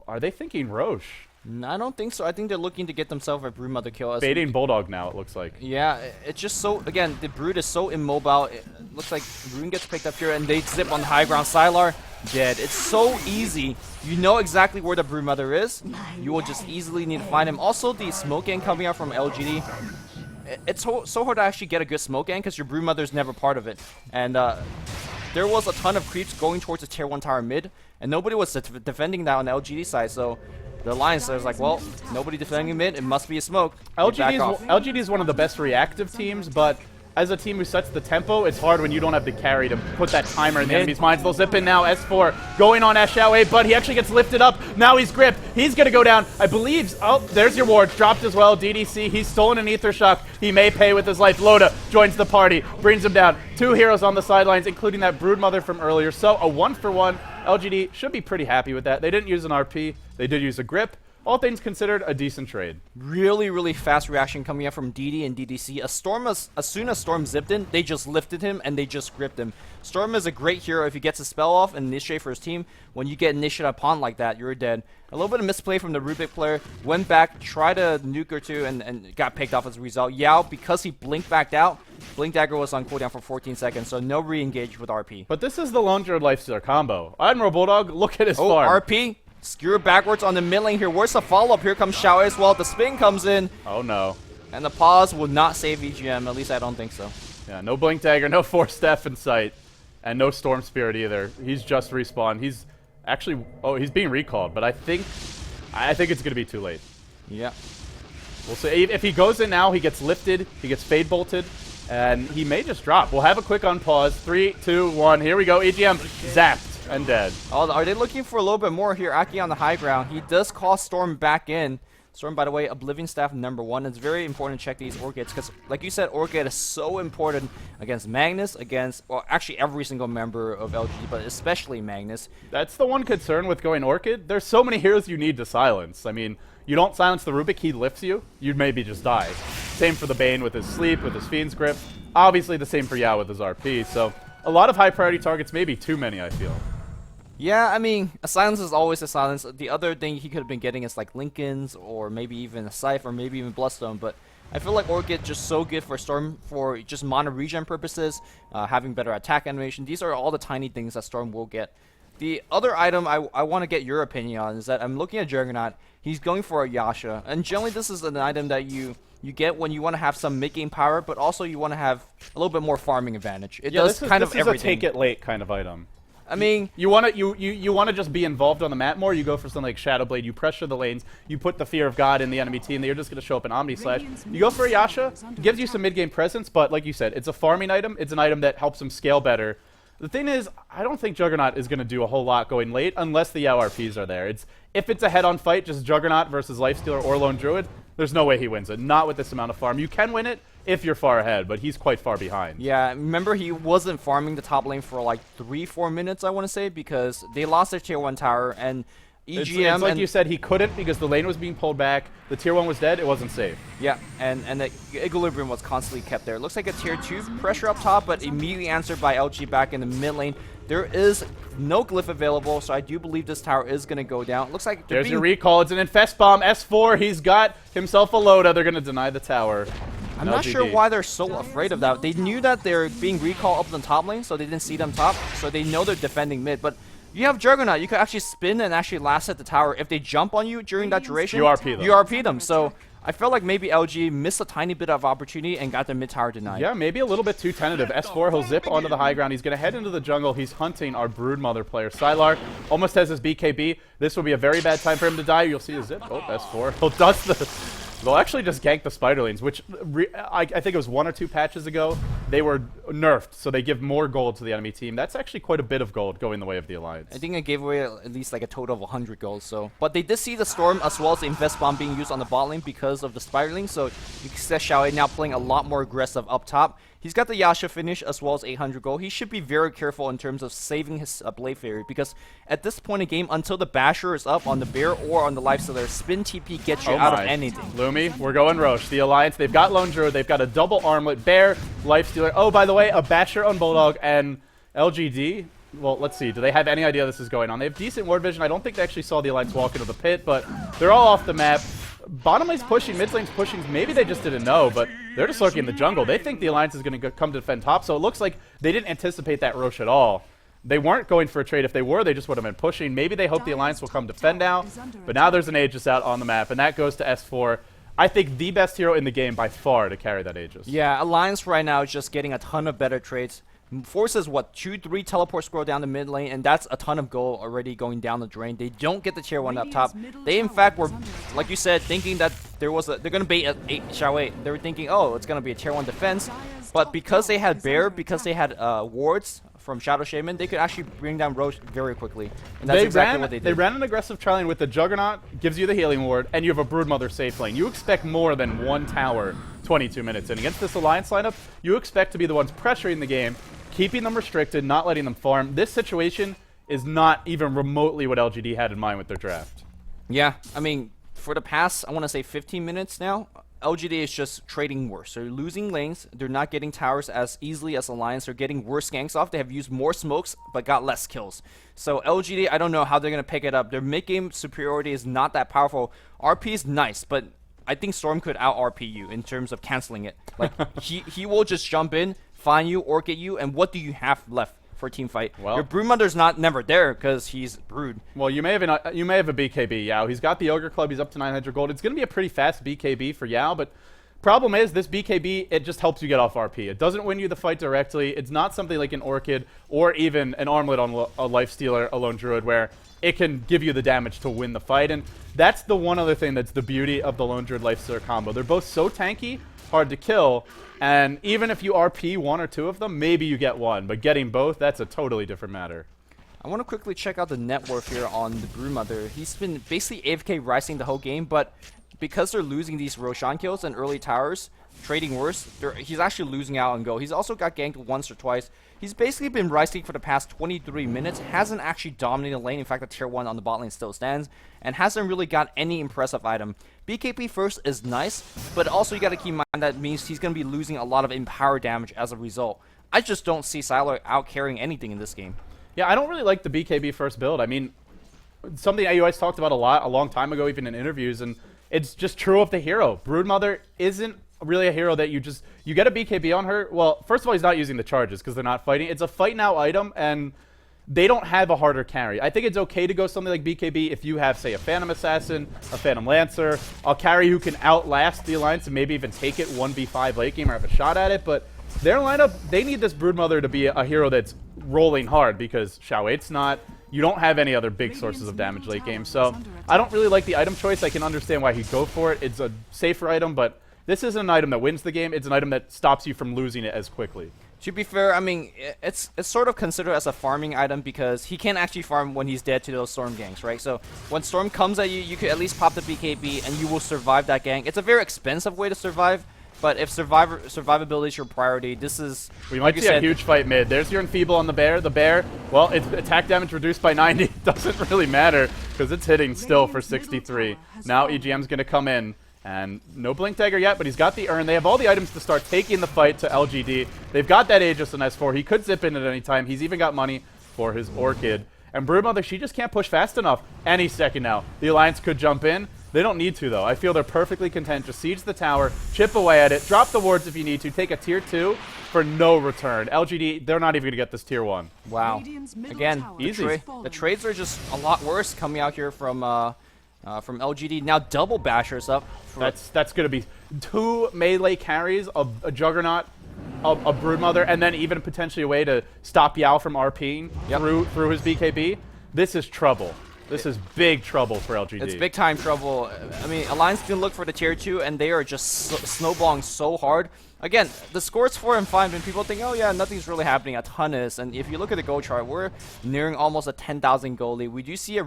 Speaker 1: Are they thinking Roche?
Speaker 2: I don't think so. I think they're looking to get themselves a Broodmother kill.
Speaker 1: Baiting Bulldog now, it looks like.
Speaker 2: Yeah, it's just so, again, the Brood is so immobile. It looks like Rune gets picked up here, and they zip on the high ground. Sylar, dead. It's so easy. You know exactly where the Broodmother is. You will just easily need to find him. Also, the smoke gang coming out from LGD. It's so hard to actually get a good smoke gang because your Broodmother's never part of it. And there was a ton of creeps going towards the tier 1 tower mid, and nobody was defending that on the LGD side, so the Alliance was like, well, nobody defending mid, it must be a smoke.
Speaker 1: LGD is one of the best reactive teams, but as a team who sets the tempo, it's hard when you don't have the carry to put that timer in the enemy's minds. They'll zip in now. S4 going on Xiaowei, but he actually gets lifted up. Now he's gripped. He's going to go down. I believe. Oh, there's your ward. Dropped as well. DDC. He's stolen an Ether Shock. He may pay with his life. Loda joins the party. Brings him down. 2 heroes on the sidelines, including that Broodmother from earlier. So a 1-for-1. LGD should be pretty happy with that. They didn't use an RP. They did use a grip. All things considered, a decent trade.
Speaker 2: Really, really fast reaction coming up from DD and DDC. As soon as Storm zipped in, they just lifted him and they just gripped him. Storm is a great hero if he gets a spell off and initiate for his team. When you get initiated upon like that, you're dead. A little bit of misplay from the Rubik player. Went back, tried a nuke or two, and got picked off as a result. Yao, because he blinked backed out, Blink Dagger was on cooldown for 14 seconds, so no re-engage with RP.
Speaker 1: But this is the Lone Druid Lifestealer combo. Admiral Bulldog, look at his farm.
Speaker 2: RP. Skewer backwards on the mid lane here. Where's the follow-up? Here comes Xiao as well. The spin comes in.
Speaker 1: Oh, no.
Speaker 2: And the pause will not save EGM. At least I don't think so.
Speaker 1: Yeah, no Blink Dagger, no Force Staff in sight. And no Storm Spirit either. He's just respawned. He's actually... Oh, he's being recalled. But I think it's going to be too late.
Speaker 2: Yeah.
Speaker 1: We'll see. If he goes in now, he gets lifted. He gets Fade Bolted. And he may just drop. We'll have a quick unpause. 3, 2, 1. Here we go. EGM zapped. And dead.
Speaker 2: Oh, are they looking for a little bit more here? Aki on the high ground. He does call Storm back in. Storm, by the way, Oblivion Staff #1. It's very important to check these Orchids because, like you said, Orchid is so important against Magnus, against, well, actually every single member of LGD, but especially Magnus.
Speaker 1: That's the one concern with going Orchid. There's so many heroes you need to silence. I mean, you don't silence the Rubik, he lifts you. You'd maybe just die. Same for the Bane with his Sleep, with his Fiend's Grip. Obviously the same for Yao with his RP. So a lot of high priority targets, maybe too many, I feel.
Speaker 2: Yeah, I mean, a silence is always a silence. The other thing he could have been getting is like Lincolns, or maybe even a Scythe, or maybe even Bloodstone. But I feel like Orchid just so good for Storm for just mono regen purposes, having better attack animation. These are all the tiny things that Storm will get. The other item I want to get your opinion on is that I'm looking at Juggernaut. He's going for a Yasha, and generally this is an item that you get when you want to have some mid-game power, but also you want to have a little bit more farming advantage. It does kind of everything.
Speaker 1: This is a take it late kind of item.
Speaker 2: I mean,
Speaker 1: you want to just be involved on the map more. You go for something like Shadowblade. You pressure the lanes. You put the Fear of God in the enemy team. They're just going to show up in Omni Slash. You go for a Yasha. It gives you some mid-game presence, but like you said, it's a farming item. It's an item that helps him scale better. The thing is, I don't think Juggernaut is going to do a whole lot going late unless the Yao RPs are there. If it's a head-on fight, just Juggernaut versus Lifestealer or Lone Druid, there's no way he wins it. Not with this amount of farm. You can win it if you're far ahead, but he's quite far behind.
Speaker 2: Yeah, remember he wasn't farming the top lane for like 3-4 minutes, I want to say, because they lost their tier 1 tower, and EGM...
Speaker 1: It's like you said, he couldn't because the lane was being pulled back, the tier 1 was dead, it wasn't safe.
Speaker 2: Yeah, and the equilibrium was constantly kept there. It looks like a tier 2 pressure up top, but immediately answered by LG back in the mid lane. There is no glyph available, so I do believe this tower is going to go down. It looks like
Speaker 1: there's your recall. It's an Infest Bomb. S4, he's got himself a Loda. They're going to deny the tower.
Speaker 2: I'm not sure why they're so afraid of that. They knew that they're being recalled up in the top lane, so they didn't see them top, so they know they're defending mid. But you have Juggernaut. You could actually spin and actually last hit the tower. If they jump on you during that duration,
Speaker 1: you RP them.
Speaker 2: You RP them. So I felt like maybe LG missed a tiny bit of opportunity and got their mid tower denied.
Speaker 1: Yeah, maybe a little bit too tentative. S4, he'll zip onto the high ground. He's going to head into the jungle. He's hunting our Broodmother player. Sylar almost has his BKB. This will be a very bad time for him to die. You'll see a zip. Oh, S4. He'll dust the... They'll actually just gank the Spiderlings, which I think it was 1 or 2 patches ago. They were nerfed, so they give more gold to the enemy team. That's actually quite a bit of gold going the way of the Alliance.
Speaker 2: I think it gave away at least like a total of 100 gold. So, but they did see the Storm as well as the Invest Bomb being used on the bot lane because of the Spiderlings. So you can see Xiaowei now playing a lot more aggressive up top. He's got the Yasha finish as well as 800 gold. He should be very careful in terms of saving his Blade Fairy because at this point in the game, until the Basher is up on the Bear or on the Lifestealer, Spin TP gets you out of anything.
Speaker 1: Lumi, we're going Roche. The Alliance, they've got Lone Druid, they've got a double Armlet, Bear, Lifestealer. Oh, by the way, a Basher on Bulldog and LGD. Well, let's see. Do they have any idea this is going on? They have decent ward vision. I don't think they actually saw the Alliance walk into the pit, but they're all off the map. Bottom lane's pushing, mid lane's pushing. Maybe they just didn't know, but they're just lurking in the jungle. They think the Alliance is going to come to defend top, so it looks like they didn't anticipate that Roche at all. They weren't going for a trade. If they were, they just would have been pushing. Maybe they hope the Alliance will come defend now, but now there's an Aegis out on the map, and that goes to S4. I think the best hero in the game by far to carry that Aegis.
Speaker 2: Yeah, Alliance right now is just getting a ton of better trades. Forces, what, 2-3 teleport scroll down the mid lane, and that's a ton of gold already going down the drain. They don't get the tier 1 up top. They, in fact, were, like you said, thinking that they're going to bait at Xiaowei. They were thinking, oh, it's going to be a tier 1 defense. But because they had Bear, because they had wards from Shadow Shaman, they could actually bring down Roche very quickly. And that's exactly what they did.
Speaker 1: They ran an aggressive tri-lane with the Juggernaut, gives you the healing ward, and you have a Broodmother safe lane. You expect more than one tower 22 minutes in. Against this Alliance lineup, you expect to be the ones pressuring the game, keeping them restricted, not letting them farm. This situation is not even remotely what LGD had in mind with their draft.
Speaker 2: Yeah, I mean, for the past, I want to say 15 minutes now, LGD is just trading worse. They're losing lanes. They're not getting towers as easily as Alliance. They're getting worse ganks off. They have used more smokes, but got less kills. So LGD, I don't know how they're going to pick it up. Their mid-game superiority is not that powerful. RP is nice, but I think Storm could out-RP you in terms of canceling it. Like, he will just jump in, find you, orc at you, and what do you have left for a team fight?
Speaker 1: Well,
Speaker 2: your Broodmother's never there because he's Brood.
Speaker 1: Well, you may have a BKB, Yao. He's got the Ogre Club. He's up to 900 gold. It's going to be a pretty fast BKB for Yao, but problem is this BKB, it just helps you get off RP. It doesn't win you the fight directly. It's not something like an Orchid or even an Armlet on a Lifestealer, a Lone Druid, where it can give you the damage to win the fight. And that's the one other thing that's the beauty of the Lone Druid Lifestealer combo. They're both so tanky, hard to kill, and even if you RP 1 or 2 of them, maybe you get one, but getting both, that's a totally different matter.
Speaker 2: I want to quickly check out the net worth here on the Broodmother. He's been basically AFK rising the whole game, but because they're losing these Roshan kills and early towers, trading worse, he's actually losing out on go. He's also got ganked once or twice. He's basically been rising for the past 23 minutes, hasn't actually dominated the lane. In fact, the tier 1 on the bot lane still stands, and hasn't really got any impressive item. BKB first is nice, but also you got to keep in mind that means he's going to be losing a lot of empower damage as a result. I just don't see Sylar out carrying anything in this game.
Speaker 1: Yeah, I don't really like the BKB first build. I mean, something I always talked about a long time ago, even in interviews, and it's just true of the hero. Broodmother isn't really a hero that you get a BKB on her. Well, first of all, he's not using the charges because they're not fighting. It's a fight now item, and they don't have a harder carry. I think it's okay to go something like BKB if you have, say, a Phantom Assassin, a Phantom Lancer, a carry who can outlast the Alliance and maybe even take it 1v5 late game or have a shot at it. But their lineup, they need this Broodmother to be a hero that's rolling hard because Xiaoweit's not. You don't have any other big sources of damage late game. So I don't really like the item choice. I can understand why he'd go for it. It's a safer item, but this isn't an item that wins the game. It's an item that stops you from losing it as quickly.
Speaker 2: To be fair, I mean, it's sort of considered as a farming item because he can't actually farm when he's dead to those Storm ganks, right? So when Storm comes at you, you could at least pop the BKB and you will survive that gank. It's a very expensive way to survive, but if survivability is your priority, this is...
Speaker 1: We might see a huge fight mid. There's your Enfeeble on the Bear. The Bear, well, its attack damage reduced by 90. Doesn't really matter because it's hitting still for 63. Now EGM's going to come in. And no Blink Dagger yet, but he's got the Urn. They have all the items to start taking the fight to LGD. They've got that Aegis on S4. He could zip in at any time. He's even got money for his Orchid. And Broodmother, she just can't push fast enough. Any second now. The Alliance could jump in. They don't need to, though. I feel they're perfectly content. Just siege the tower, chip away at it, drop the wards if you need to, take a tier 2 for no return. LGD, they're not even going to get this tier 1.
Speaker 2: Wow. Again,
Speaker 1: easy.
Speaker 2: The trades are just a lot worse coming out here from from LGD. Now double bashers up.
Speaker 1: That's going to be 2 melee carries, a Juggernaut, a Broodmother, and then even potentially a way to stop Yao from RPing through his BKB. This is trouble. This is big trouble for LGD.
Speaker 2: It's big time trouble. I mean, Alliance can look for the tier 2, and they are just snowballing so hard. Again, the score's 4 and 5, and people think, oh yeah, nothing's really happening. A ton is. And if you look at the goal chart, we're nearing almost a 10,000 goal lead. We do see a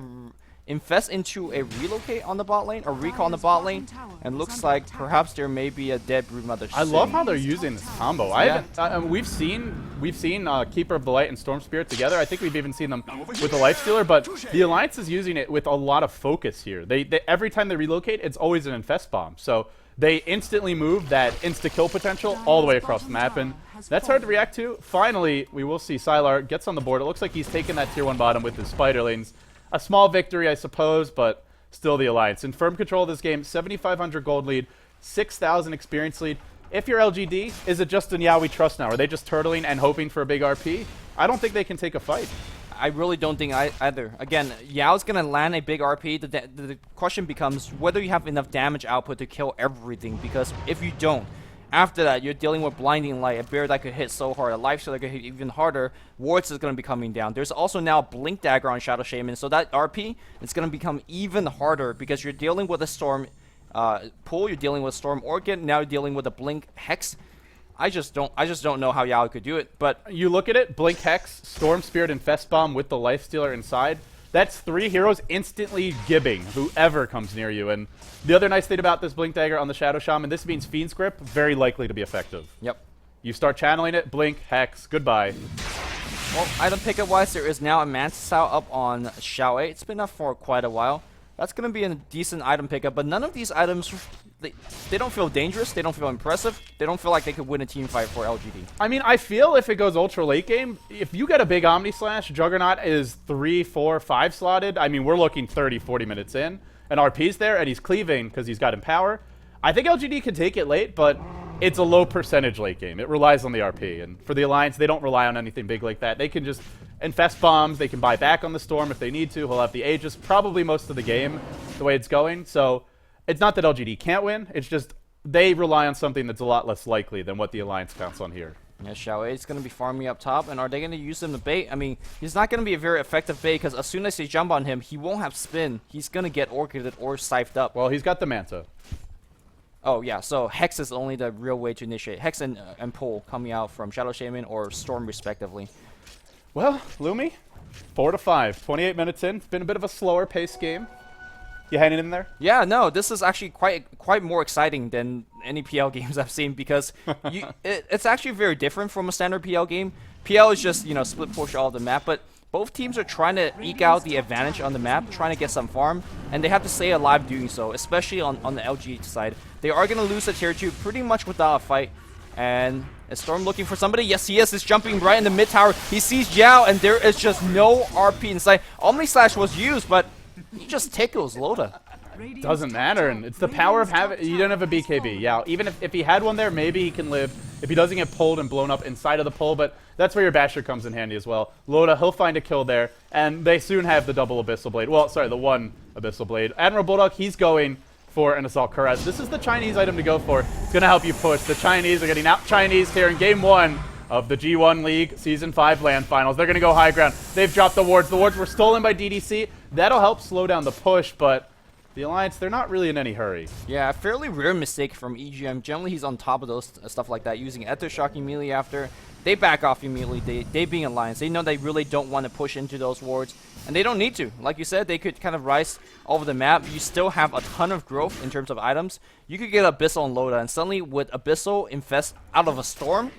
Speaker 2: Infest into a relocate on the bot lane, or recall on the bot lane, and looks like perhaps there may be a dead Broodmother.
Speaker 1: I love how they're using this combo. We've seen Keeper of the Light and Storm Spirit together. I think we've even seen them with the Lifestealer, but the Alliance is using it with a lot of focus here. They every time they relocate, it's always an Infest bomb. So they instantly move that insta-kill potential all the way across the map, and that's hard to react to. Finally, we will see Sylar gets on the board. It looks like he's taken that tier 1 bottom with his Spider Lanes. A small victory, I suppose, but still the Alliance. In firm control of this game, 7,500 gold lead, 6,000 experience lead. If you're LGD, is it just in Yao we trust now? Are they just turtling and hoping for a big RP? I don't think they can take a fight.
Speaker 2: I really don't think either. Again, Yao's going to land a big RP. The question becomes whether you have enough damage output to kill everything, because if you don't, after that, you're dealing with Blinding Light, a bear that could hit so hard, a Lifestealer that could hit even harder. Wards is going to be coming down. There's also now Blink Dagger on Shadow Shaman, so that RP is going to become even harder because you're dealing with a Storm Pool, you're dealing with Storm Orchid, now you're dealing with a Blink Hex. I just don't know how Yao could do it. But
Speaker 1: you look at it, Blink Hex, Storm Spirit, and Fest Bomb with the Lifestealer inside. That's 3 heroes instantly gibbing whoever comes near you. And the other nice thing about this Blink Dagger on the Shadow Shaman, this means Fiend's Grip, very likely to be effective.
Speaker 2: Yep.
Speaker 1: You start channeling it, Blink, Hex, goodbye.
Speaker 2: Well, item pickup wise, there is now a Mantis Sao up on Xiao 8. It's been up for quite a while. That's going to be a decent item pickup, but none of these items, they don't feel dangerous, they don't feel impressive, they don't feel like they could win a team fight for LGD.
Speaker 1: I mean, I feel if it goes ultra late game, if you get a big Omni Slash, Juggernaut is 3, 4, 5 slotted. I mean, we're looking 30, 40 minutes in, and RP's there, and he's cleaving because he's got Empower. I think LGD can take it late, but it's a low percentage late game. It relies on the RP, and for the Alliance, they don't rely on anything big like that. They can just infest bombs, they can buy back on the Storm if they need to. He'll have the Aegis probably most of the game, the way it's going. So it's not that LGD can't win, it's just they rely on something that's a lot less likely than what the Alliance counts on here.
Speaker 2: Yeah, Xiao 8 is going to be farming up top, and are they going to use him to bait? I mean, he's not going to be a very effective bait, because as soon as they jump on him, he won't have spin. He's going to get orchided or scythed up.
Speaker 1: Well, he's got the Manta.
Speaker 2: Oh, yeah, so Hex is only the real way to initiate. Hex and Pull coming out from Shadow Shaman or Storm, respectively.
Speaker 1: Well, Lumi, 4 to 5, 28 minutes in. It's been a bit of a slower pace game. You hanging in there?
Speaker 2: Yeah, no, this is actually quite more exciting than any PL games I've seen, because it's actually very different from a standard PL game. PL is just, you know, split push all of the map, but both teams are trying to eke out the advantage on the map, trying to get some farm, and they have to stay alive doing so, especially on the LG side. They are going to lose the tier 2 pretty much without a fight. And is Storm looking for somebody? Yes, he is. He's jumping right in the mid tower. He sees Yao, and there is just no RP inside. Omni Slash was used, but he just tickles Loda.
Speaker 1: Doesn't matter, and it's the power of having... You don't have a BKB. Yeah, even if he had one there, maybe he can live. If he doesn't get pulled and blown up inside of the pull, but that's where your Basher comes in handy as well. Loda, he'll find a kill there, and they soon have the double Abyssal Blade. Well, sorry, the one Abyssal Blade. Admiral Bulldog, he's going for an Assault Cuirass. This is the Chinese item to go for. It's going to help you push. The Chinese are getting out Chinese here in Game 1 of the G1 League Season 5 LAN Finals. They're going to go high ground. They've dropped the wards. The wards were stolen by DDC. That'll help slow down the push, but the Alliance, they're not really in any hurry.
Speaker 2: Yeah, a fairly rare mistake from EGM. Generally, he's on top of those stuff like that, using Ether Shock immediately after. They back off immediately. They being Alliance, they know they really don't want to push into those wards, and they don't need to. Like you said, they could kind of rise over the map. You still have a ton of growth in terms of items. You could get Abyssal and Loda, and suddenly with Abyssal Infest out of a Storm,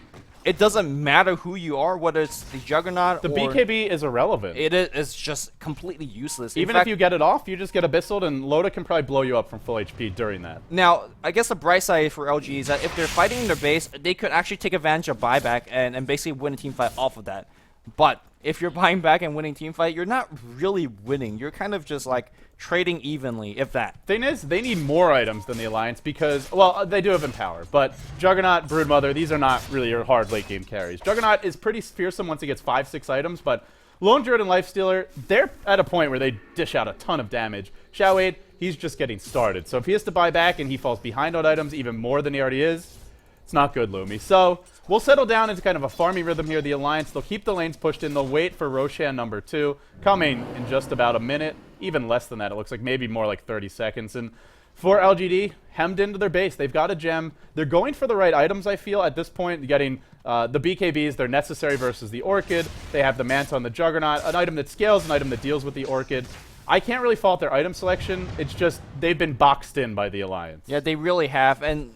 Speaker 2: it doesn't matter who you are, whether it's the Juggernaut
Speaker 1: the
Speaker 2: or...
Speaker 1: BKB is irrelevant.
Speaker 2: It is just completely useless.
Speaker 1: Even if you get it off, you just get Abyssal, and Loda can probably blow you up from full HP during that.
Speaker 2: Now, I guess the bright side for LG is that if they're fighting in their base, they could actually take advantage of buyback and basically win a team fight off of that. But if you're buying back and winning team fight, you're not really winning. You're kind of just like trading evenly, if that.
Speaker 1: Thing is, they need more items than the Alliance because, well, they do have Empower, but Juggernaut, Broodmother, these are not really your hard late game carries. Juggernaut is pretty fearsome once he gets 5, 6 items, but Lone Druid and Lifestealer, they're at a point where they dish out a ton of damage. Xiao Wade, he's just getting started. So if he has to buy back and he falls behind on items even more than he already is, it's not good, Lumi. So we'll settle down into kind of a farming rhythm here. The Alliance, they'll keep the lanes pushed in. They'll wait for Roshan number 2, coming in just about a minute. Even less than that. It looks like maybe more like 30 seconds. And for LGD, hemmed into their base. They've got a gem. They're going for the right items, I feel, at this point. Getting the BKBs, they're necessary versus the Orchid. They have the Manta and the Juggernaut, an item that scales, an item that deals with the Orchid. I can't really fault their item selection. It's just they've been boxed in by the Alliance.
Speaker 2: Yeah, they really have. And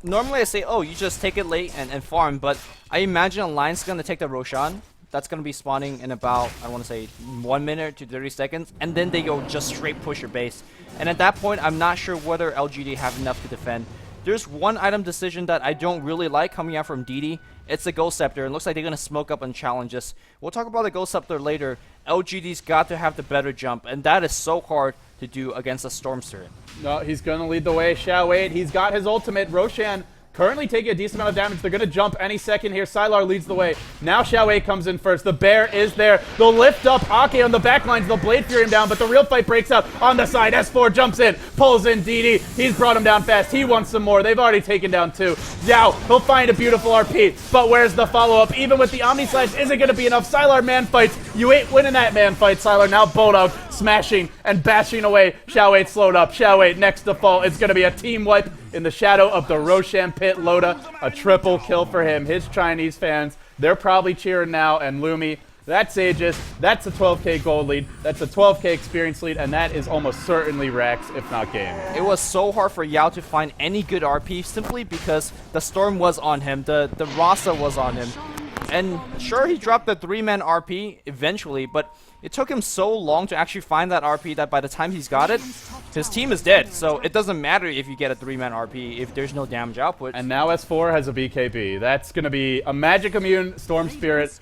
Speaker 2: normally I say, oh, you just take it late and farm, but I imagine Alliance is going to take the Roshan. That's going to be spawning in about, I want to say, 1 minute to 30 seconds, and then they go just straight push your base. And at that point, I'm not sure whether LGD have enough to defend. There's one item decision that I don't really like coming out from DD. It's the Ghost Scepter. It looks like they're going to smoke up and challenge us. We'll talk about the Ghost Scepter later. LGD's got to have the better jump, and that is so hard to do against a Storm Spirit.
Speaker 1: No, he's going to lead the way. Xiao Wade, he's got his ultimate. Roshan currently taking a decent amount of damage. They're going to jump any second here. Sylar leads the way. Now Xiao Wei comes in first. The bear is there. They'll lift up Ake on the back lines. They'll Blade Fury him down, but the real fight breaks out on the side. S4 jumps in, pulls in DD. He's brought him down fast. He wants some more. They've already taken down 2. Zhao, he'll find a beautiful RP, but where's the follow-up? Even with the Omni Slash, isn't going to be enough. Sylar man fights. You ain't winning that man fight, Sylar. Now Bulldog smashing and bashing away. Xiao Wei slowed up. Xiao Wei next to fall. It's going to be a team wipe in the shadow of the Roshan pit. Loda, a triple kill for him. His Chinese fans, they're probably cheering now. And Lumi, that's Aegis. That's a 12k gold lead. That's a 12k experience lead. And that is almost certainly Rax, if not game.
Speaker 2: It was so hard for Yao to find any good RP simply because the Storm was on him. The Rasa was on him. And sure, he dropped the 3-man RP eventually, but it took him so long to actually find that RP that by the time he's got it, his team is dead. So it doesn't matter if you get a 3-man RP if there's no damage output.
Speaker 1: And now S4 has a BKB. That's going to be a magic immune Storm Spirit.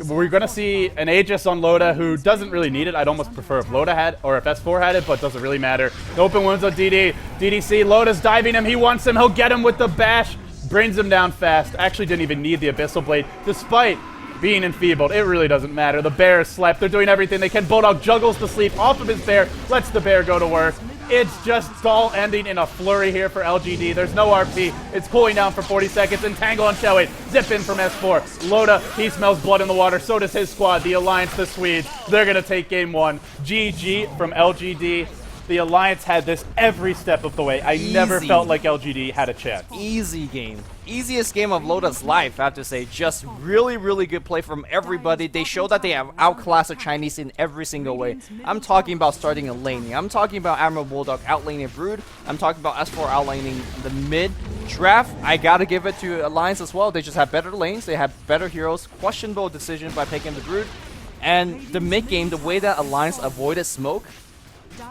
Speaker 1: We're going to see an Aegis on Loda who doesn't really need it. I'd almost prefer if Loda had, or if S4 had it, but doesn't really matter. The open wounds on DD. DDC, Loda's diving him. He wants him. He'll get him with the bash. Brings him down fast. Actually didn't even need the Abyssal Blade, despite being enfeebled. It really doesn't matter. The bear is slept. They're doing everything they can. Bulldog juggles the sleep off of his bear, lets the bear go to work. It's just all ending in a flurry here for LGD. There's no RP. It's cooling down for 40 seconds. Entangle on Xiao Wei. Zip in from S4. Loda, he smells blood in the water. So does his squad. The Alliance, the Swedes. They're going to take game 1. GG from LGD. The Alliance had this every step of the way. I never felt like LGD had a chance.
Speaker 2: Easy game. Easiest game of Loda's life, I have to say. Just really, really good play from everybody. They show that they have outclassed the Chinese in every single way. I'm talking about starting a laning. I'm talking about Admiral Bulldog outlaning Brood. I'm talking about S4 outlaning the mid. Draft, I gotta give it to Alliance as well. They just have better lanes. They have better heroes. Questionable decision by picking the Brood. And the mid game, the way that Alliance avoided smoke,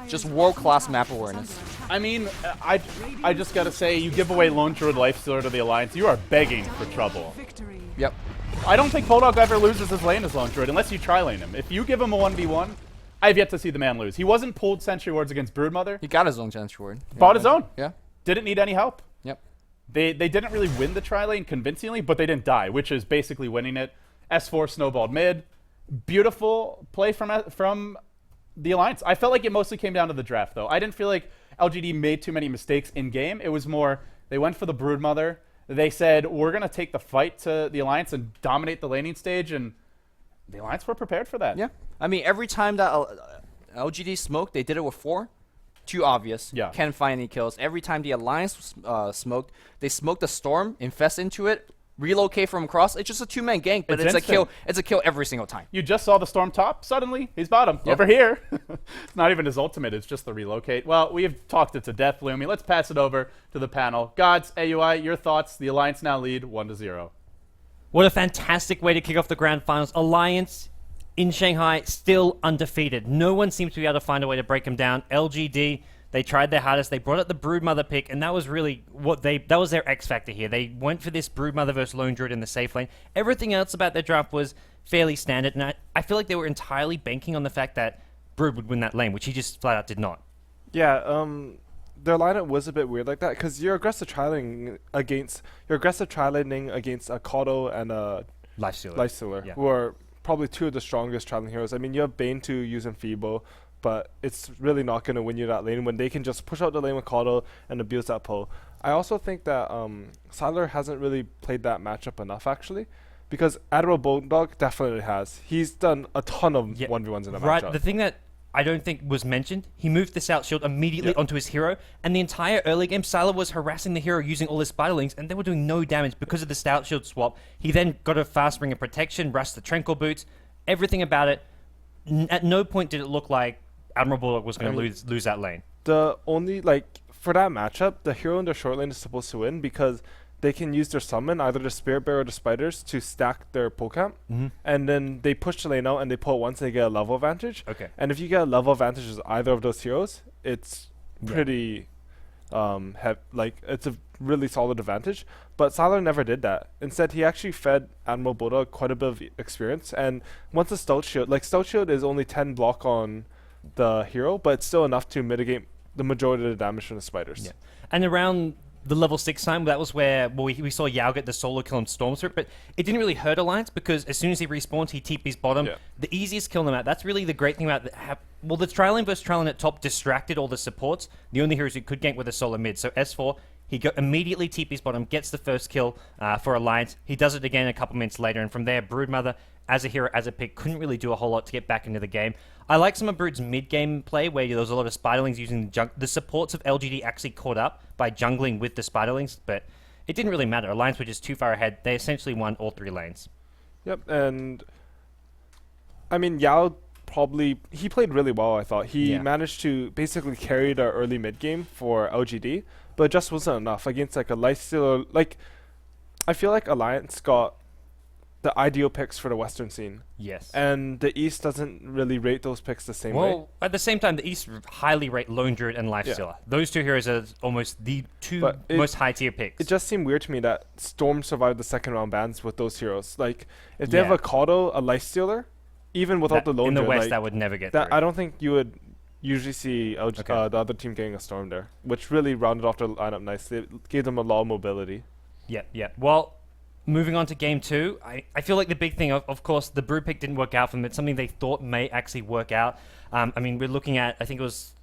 Speaker 2: just world-class map awareness.
Speaker 1: I mean, I just gotta say, you give away Lone Druid Lifestealer to the Alliance, you are begging for trouble.
Speaker 2: Yep.
Speaker 1: I don't think Bulldog ever loses his lane as Lone Druid, unless you tri-lane him. If you give him a 1v1, I've yet to see the man lose. He wasn't pulled Sentry Wards against Broodmother.
Speaker 2: He got his own Sentry Ward.
Speaker 1: Bought his own.
Speaker 2: Yeah.
Speaker 1: Didn't need any help.
Speaker 2: Yep.
Speaker 1: They didn't really win the tri-lane convincingly, but they didn't die, which is basically winning it. S4 snowballed mid. Beautiful play from the Alliance. I felt like it mostly came down to the draft, though. I didn't feel like LGD made too many mistakes in-game. It was more, they went for the Broodmother. They said, we're going to take the fight to the Alliance and dominate the laning stage, and the Alliance were prepared for that.
Speaker 2: Yeah. I mean, every time that LGD smoked, they did it with 4. Too obvious.
Speaker 1: Yeah.
Speaker 2: Can't find any kills. Every time the Alliance smoked, they smoked the Storm, infest into it, relocate from across. It's just a 2-man gank, but it's a kill. It's a kill every single time.
Speaker 1: You just saw the Storm top. Suddenly, he's bottom. Yep. Over here. It's not even his ultimate. It's just the relocate. Well, we've talked it to death, Lumi. Let's pass it over to the panel. Gods, AUI, your thoughts. The Alliance now lead 1-0.
Speaker 3: What a fantastic way to kick off the grand finals. Alliance in Shanghai still undefeated. No one seems to be able to find a way to break them down. LGD, they tried their hardest. They brought out the Broodmother pick, and that was really that was their X factor here. They went for this Broodmother versus Lone Druid in the safe lane. Everything else about their draft was fairly standard, and I feel like they were entirely banking on the fact that Brood would win that lane, which he just flat out did not.
Speaker 4: Yeah, their lineup was a bit weird like that because you're aggressive tri-laning against a Kodo and a
Speaker 3: Lifestealer.
Speaker 4: Lifestealer,
Speaker 3: Yeah.
Speaker 4: who are probably two of the strongest traveling heroes. I mean, you have Bane to use Enfeeble, but it's really not going to win you that lane when they can just push out the lane with Caudle and abuse that pull. I also think that Siler hasn't really played that matchup enough, actually, because Admiral Bulldog definitely has. He's done a ton of 1v1s in that
Speaker 3: right.
Speaker 4: matchup.
Speaker 3: The thing that I don't think was mentioned, he moved the South Shield immediately onto his hero, and the entire early game, Siler was harassing the hero using all his Spiderlings, and they were doing no damage because of the Stout Shield swap. He then got a fast ring of protection, rushed the Tranquil Boots, everything about it. At no point did it look like Admiral Bulldog was going to lose that lane.
Speaker 4: The only, for that matchup, the hero in the short lane is supposed to win because they can use their summon, either the Spirit Bear or the Spiders, to stack their pull camp. And then they push the lane out and they pull it once and they get a level advantage.
Speaker 3: Okay.
Speaker 4: And if you get a level advantage as either of those heroes, it's pretty, it's a really solid advantage. But Siler never did that. Instead, he actually fed Admiral Bulldog quite a bit of experience. And once the Stout Shield, Stout Shield is only 10 block on the hero, but it's still enough to mitigate the majority of the damage from the Spiders.
Speaker 3: Yeah. And around the level 6 time, that was where we saw Yao get the solo kill on Storm Spirit, but it didn't really hurt Alliance because as soon as he respawns, he TP's bottom.
Speaker 4: Yeah.
Speaker 3: The easiest kill them out. That's really the great thing about the Trialing versus Trialing at top distracted all the supports. The only heroes who could gank were the solo mid. So S4, he immediately TP's bottom, gets the first kill for Alliance. He does it again a couple minutes later, and from there, Broodmother, as a hero, as a pick, couldn't really do a whole lot to get back into the game. I like some of Brood's mid-game play, where there was a lot of Spiderlings using the supports of LGD actually caught up by jungling with the Spiderlings, but it didn't really matter. Alliance were just too far ahead. They essentially won all 3 lanes.
Speaker 4: Yep, and I mean, Yao he played really well, I thought. He managed to basically carry the early mid-game for LGD, but it just wasn't enough against a lifestealer. I feel like Alliance got the ideal picks for the Western scene.
Speaker 3: Yes.
Speaker 4: And the East doesn't really rate those picks the same way.
Speaker 3: Well, at the same time, the East highly rate Lone Druid and Lifestealer. Those two heroes are almost the two most high-tier picks.
Speaker 4: It just seemed weird to me that Storm survived the second round bans with those heroes. If they have a Caudle, a Lifestealer, even without the Lone Druid,
Speaker 3: in the West, that would never get through.
Speaker 4: I don't think you would usually see the other team getting a Storm there, which really rounded off the lineup nicely. It gave them a lot of mobility.
Speaker 3: Yeah. Well, moving on to game 2, I feel like the big thing, of course, the Brood pick didn't work out for them. It's something they thought may actually work out. I mean, we're looking at, I think it was,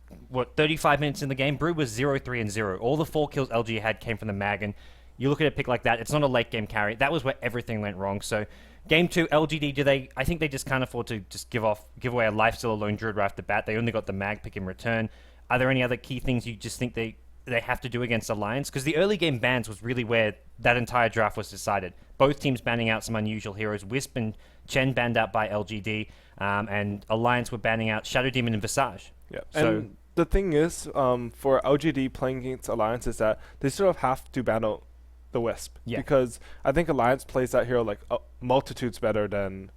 Speaker 3: 35 minutes in the game? Brood was 0-3-0. All the 4 kills LG had came from the Mag, and you look at a pick like that, it's not a late game carry. That was where everything went wrong. So, game 2, LGD, I think they just can't afford to just give away a Lifestealer Lone Druid right off the bat. They only got the Mag pick in return. Are there any other key things you just think they have to do against Alliance? Because the early game bans was really where that entire draft was decided. Both teams banning out some unusual heroes. Wisp and Chen banned out by LGD, and Alliance were banning out Shadow Demon and Visage.
Speaker 4: Yeah.
Speaker 3: So,
Speaker 4: and the thing is, for LGD playing against Alliance is that they sort of have to ban out the Wisp.
Speaker 3: Yeah.
Speaker 4: Because I think Alliance plays that hero multitudes better than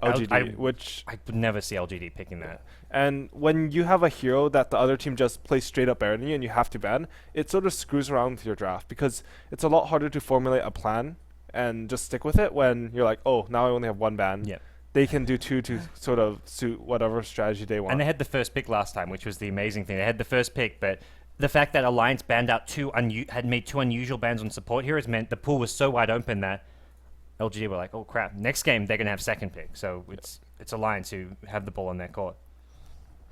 Speaker 4: LGD, which
Speaker 3: I would never see LGD picking that.
Speaker 4: And when you have a hero that the other team just plays straight up better than you and you have to ban, it sort of screws around with your draft because it's a lot harder to formulate a plan and just stick with it when you're like, oh, now I only have 1 ban.
Speaker 3: Yeah.
Speaker 4: They can do 2 to sort of suit whatever strategy they want.
Speaker 3: And they had the first pick last time, which was the amazing thing. They had the first pick, but the fact that Alliance banned out had made 2 unusual bans on support heroes meant the pool was so wide open that LGD were like, oh crap, next game they're going to have second pick. So it's Alliance who have the ball in their court.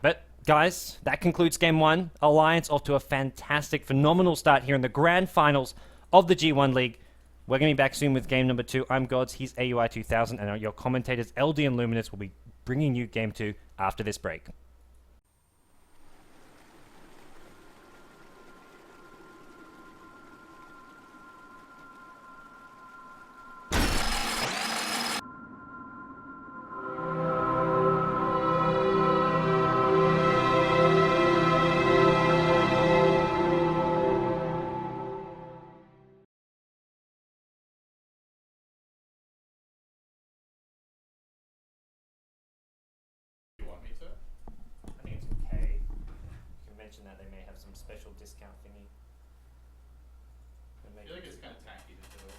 Speaker 3: But guys, that concludes game 1. Alliance off to a fantastic, phenomenal start here in the grand finals of the G1 League. We're going to be back soon with game number 2. I'm Gods, he's AUI 2000, and your commentators LD and Luminous will be bringing you game 2 after this break. I think it's okay. You can mention that they may have some special discount thingy.
Speaker 1: I feel like it's kind of tacky to do it.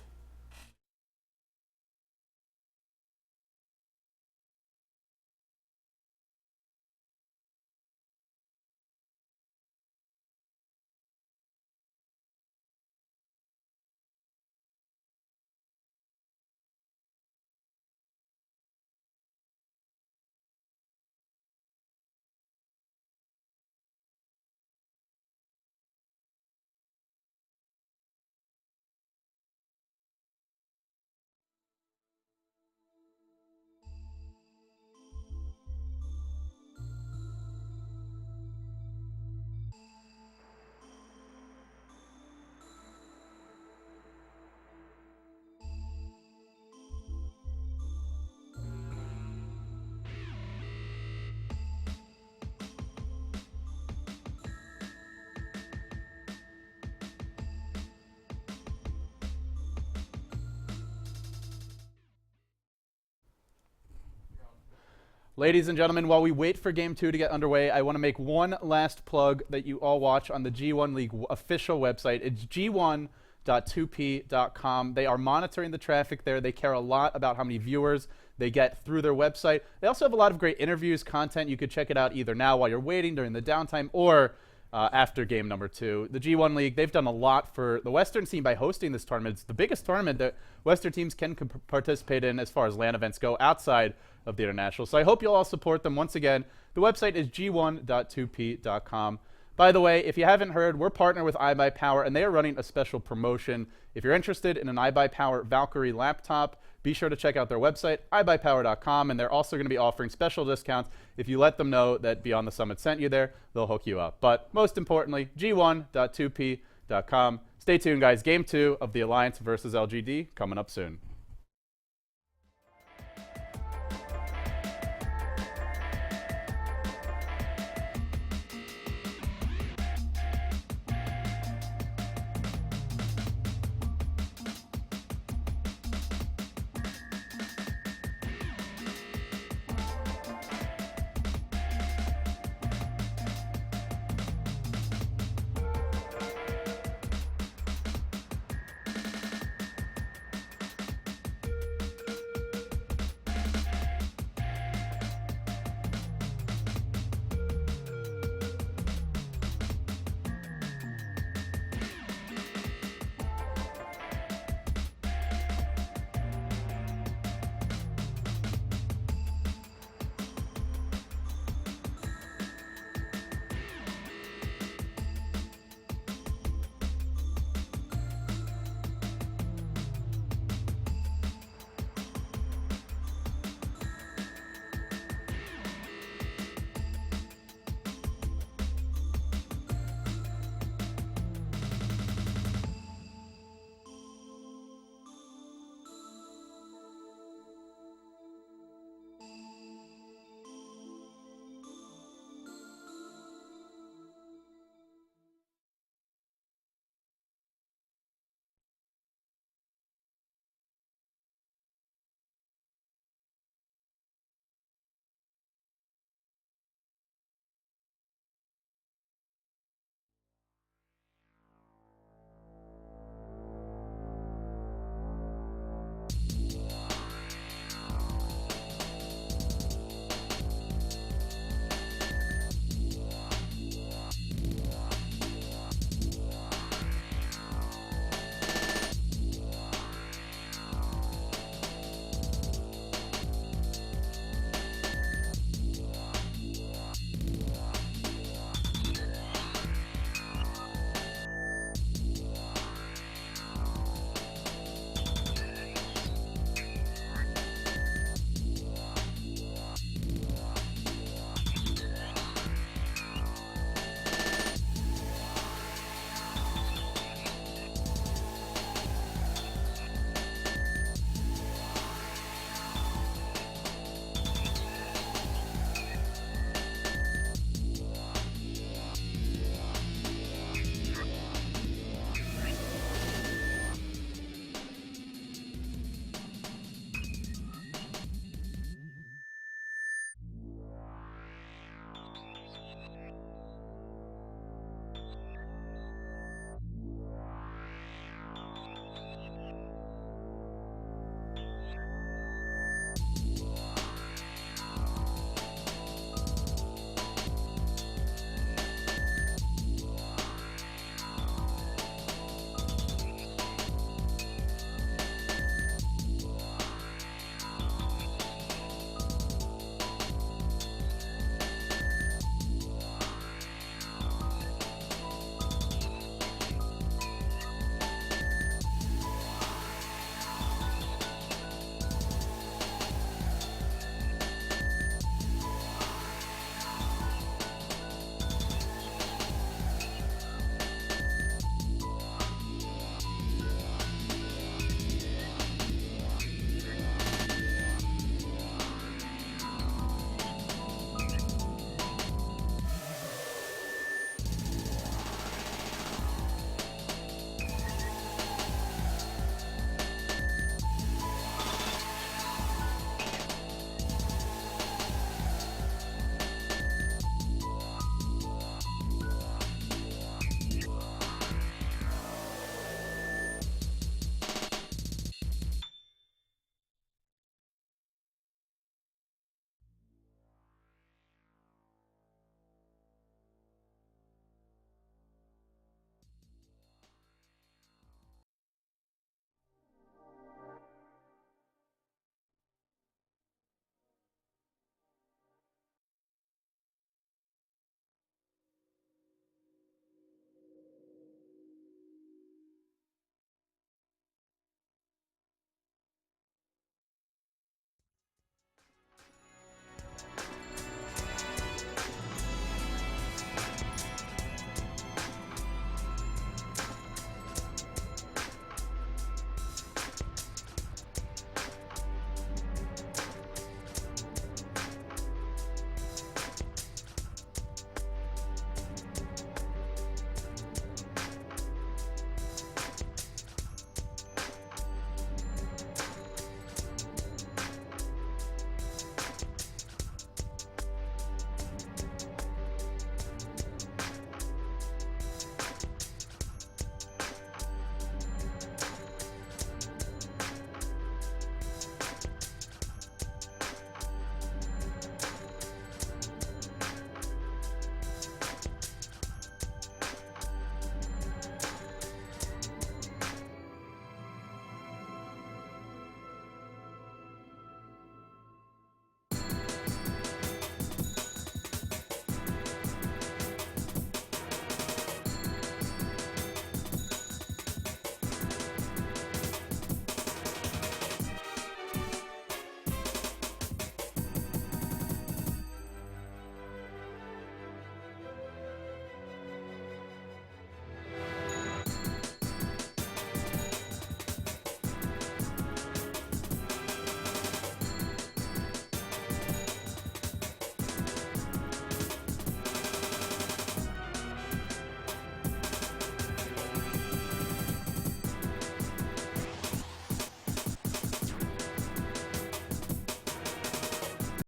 Speaker 1: Ladies and gentlemen, while we wait for Game 2 to get underway, I want to make one last plug that you all watch on the G1 League official website. It's G1.2p.com. They are monitoring the traffic there. They care a lot about how many viewers they get through their website. They also have a lot of great interviews, content. You could check it out either now while you're waiting during the downtime or after game number 2. The G1 League, they've done a lot for the Western scene by hosting this tournament. It's the biggest tournament that Western teams can participate in as far as LAN events go outside of the international. So I hope you'll all support them. Once again, the website is G1.2p.com. By the way, if you haven't heard, we're partnered with iBuyPower, and they are running a special promotion. If you're interested in an iBuyPower Valkyrie laptop, be sure to check out their website, iBuyPower.com, and they're also going to be offering special discounts. If you let them know that Beyond the Summit sent you there, they'll hook you up. But most importantly, G1.2p.com. Stay tuned, guys. Game 2 of the Alliance versus LGD coming up soon.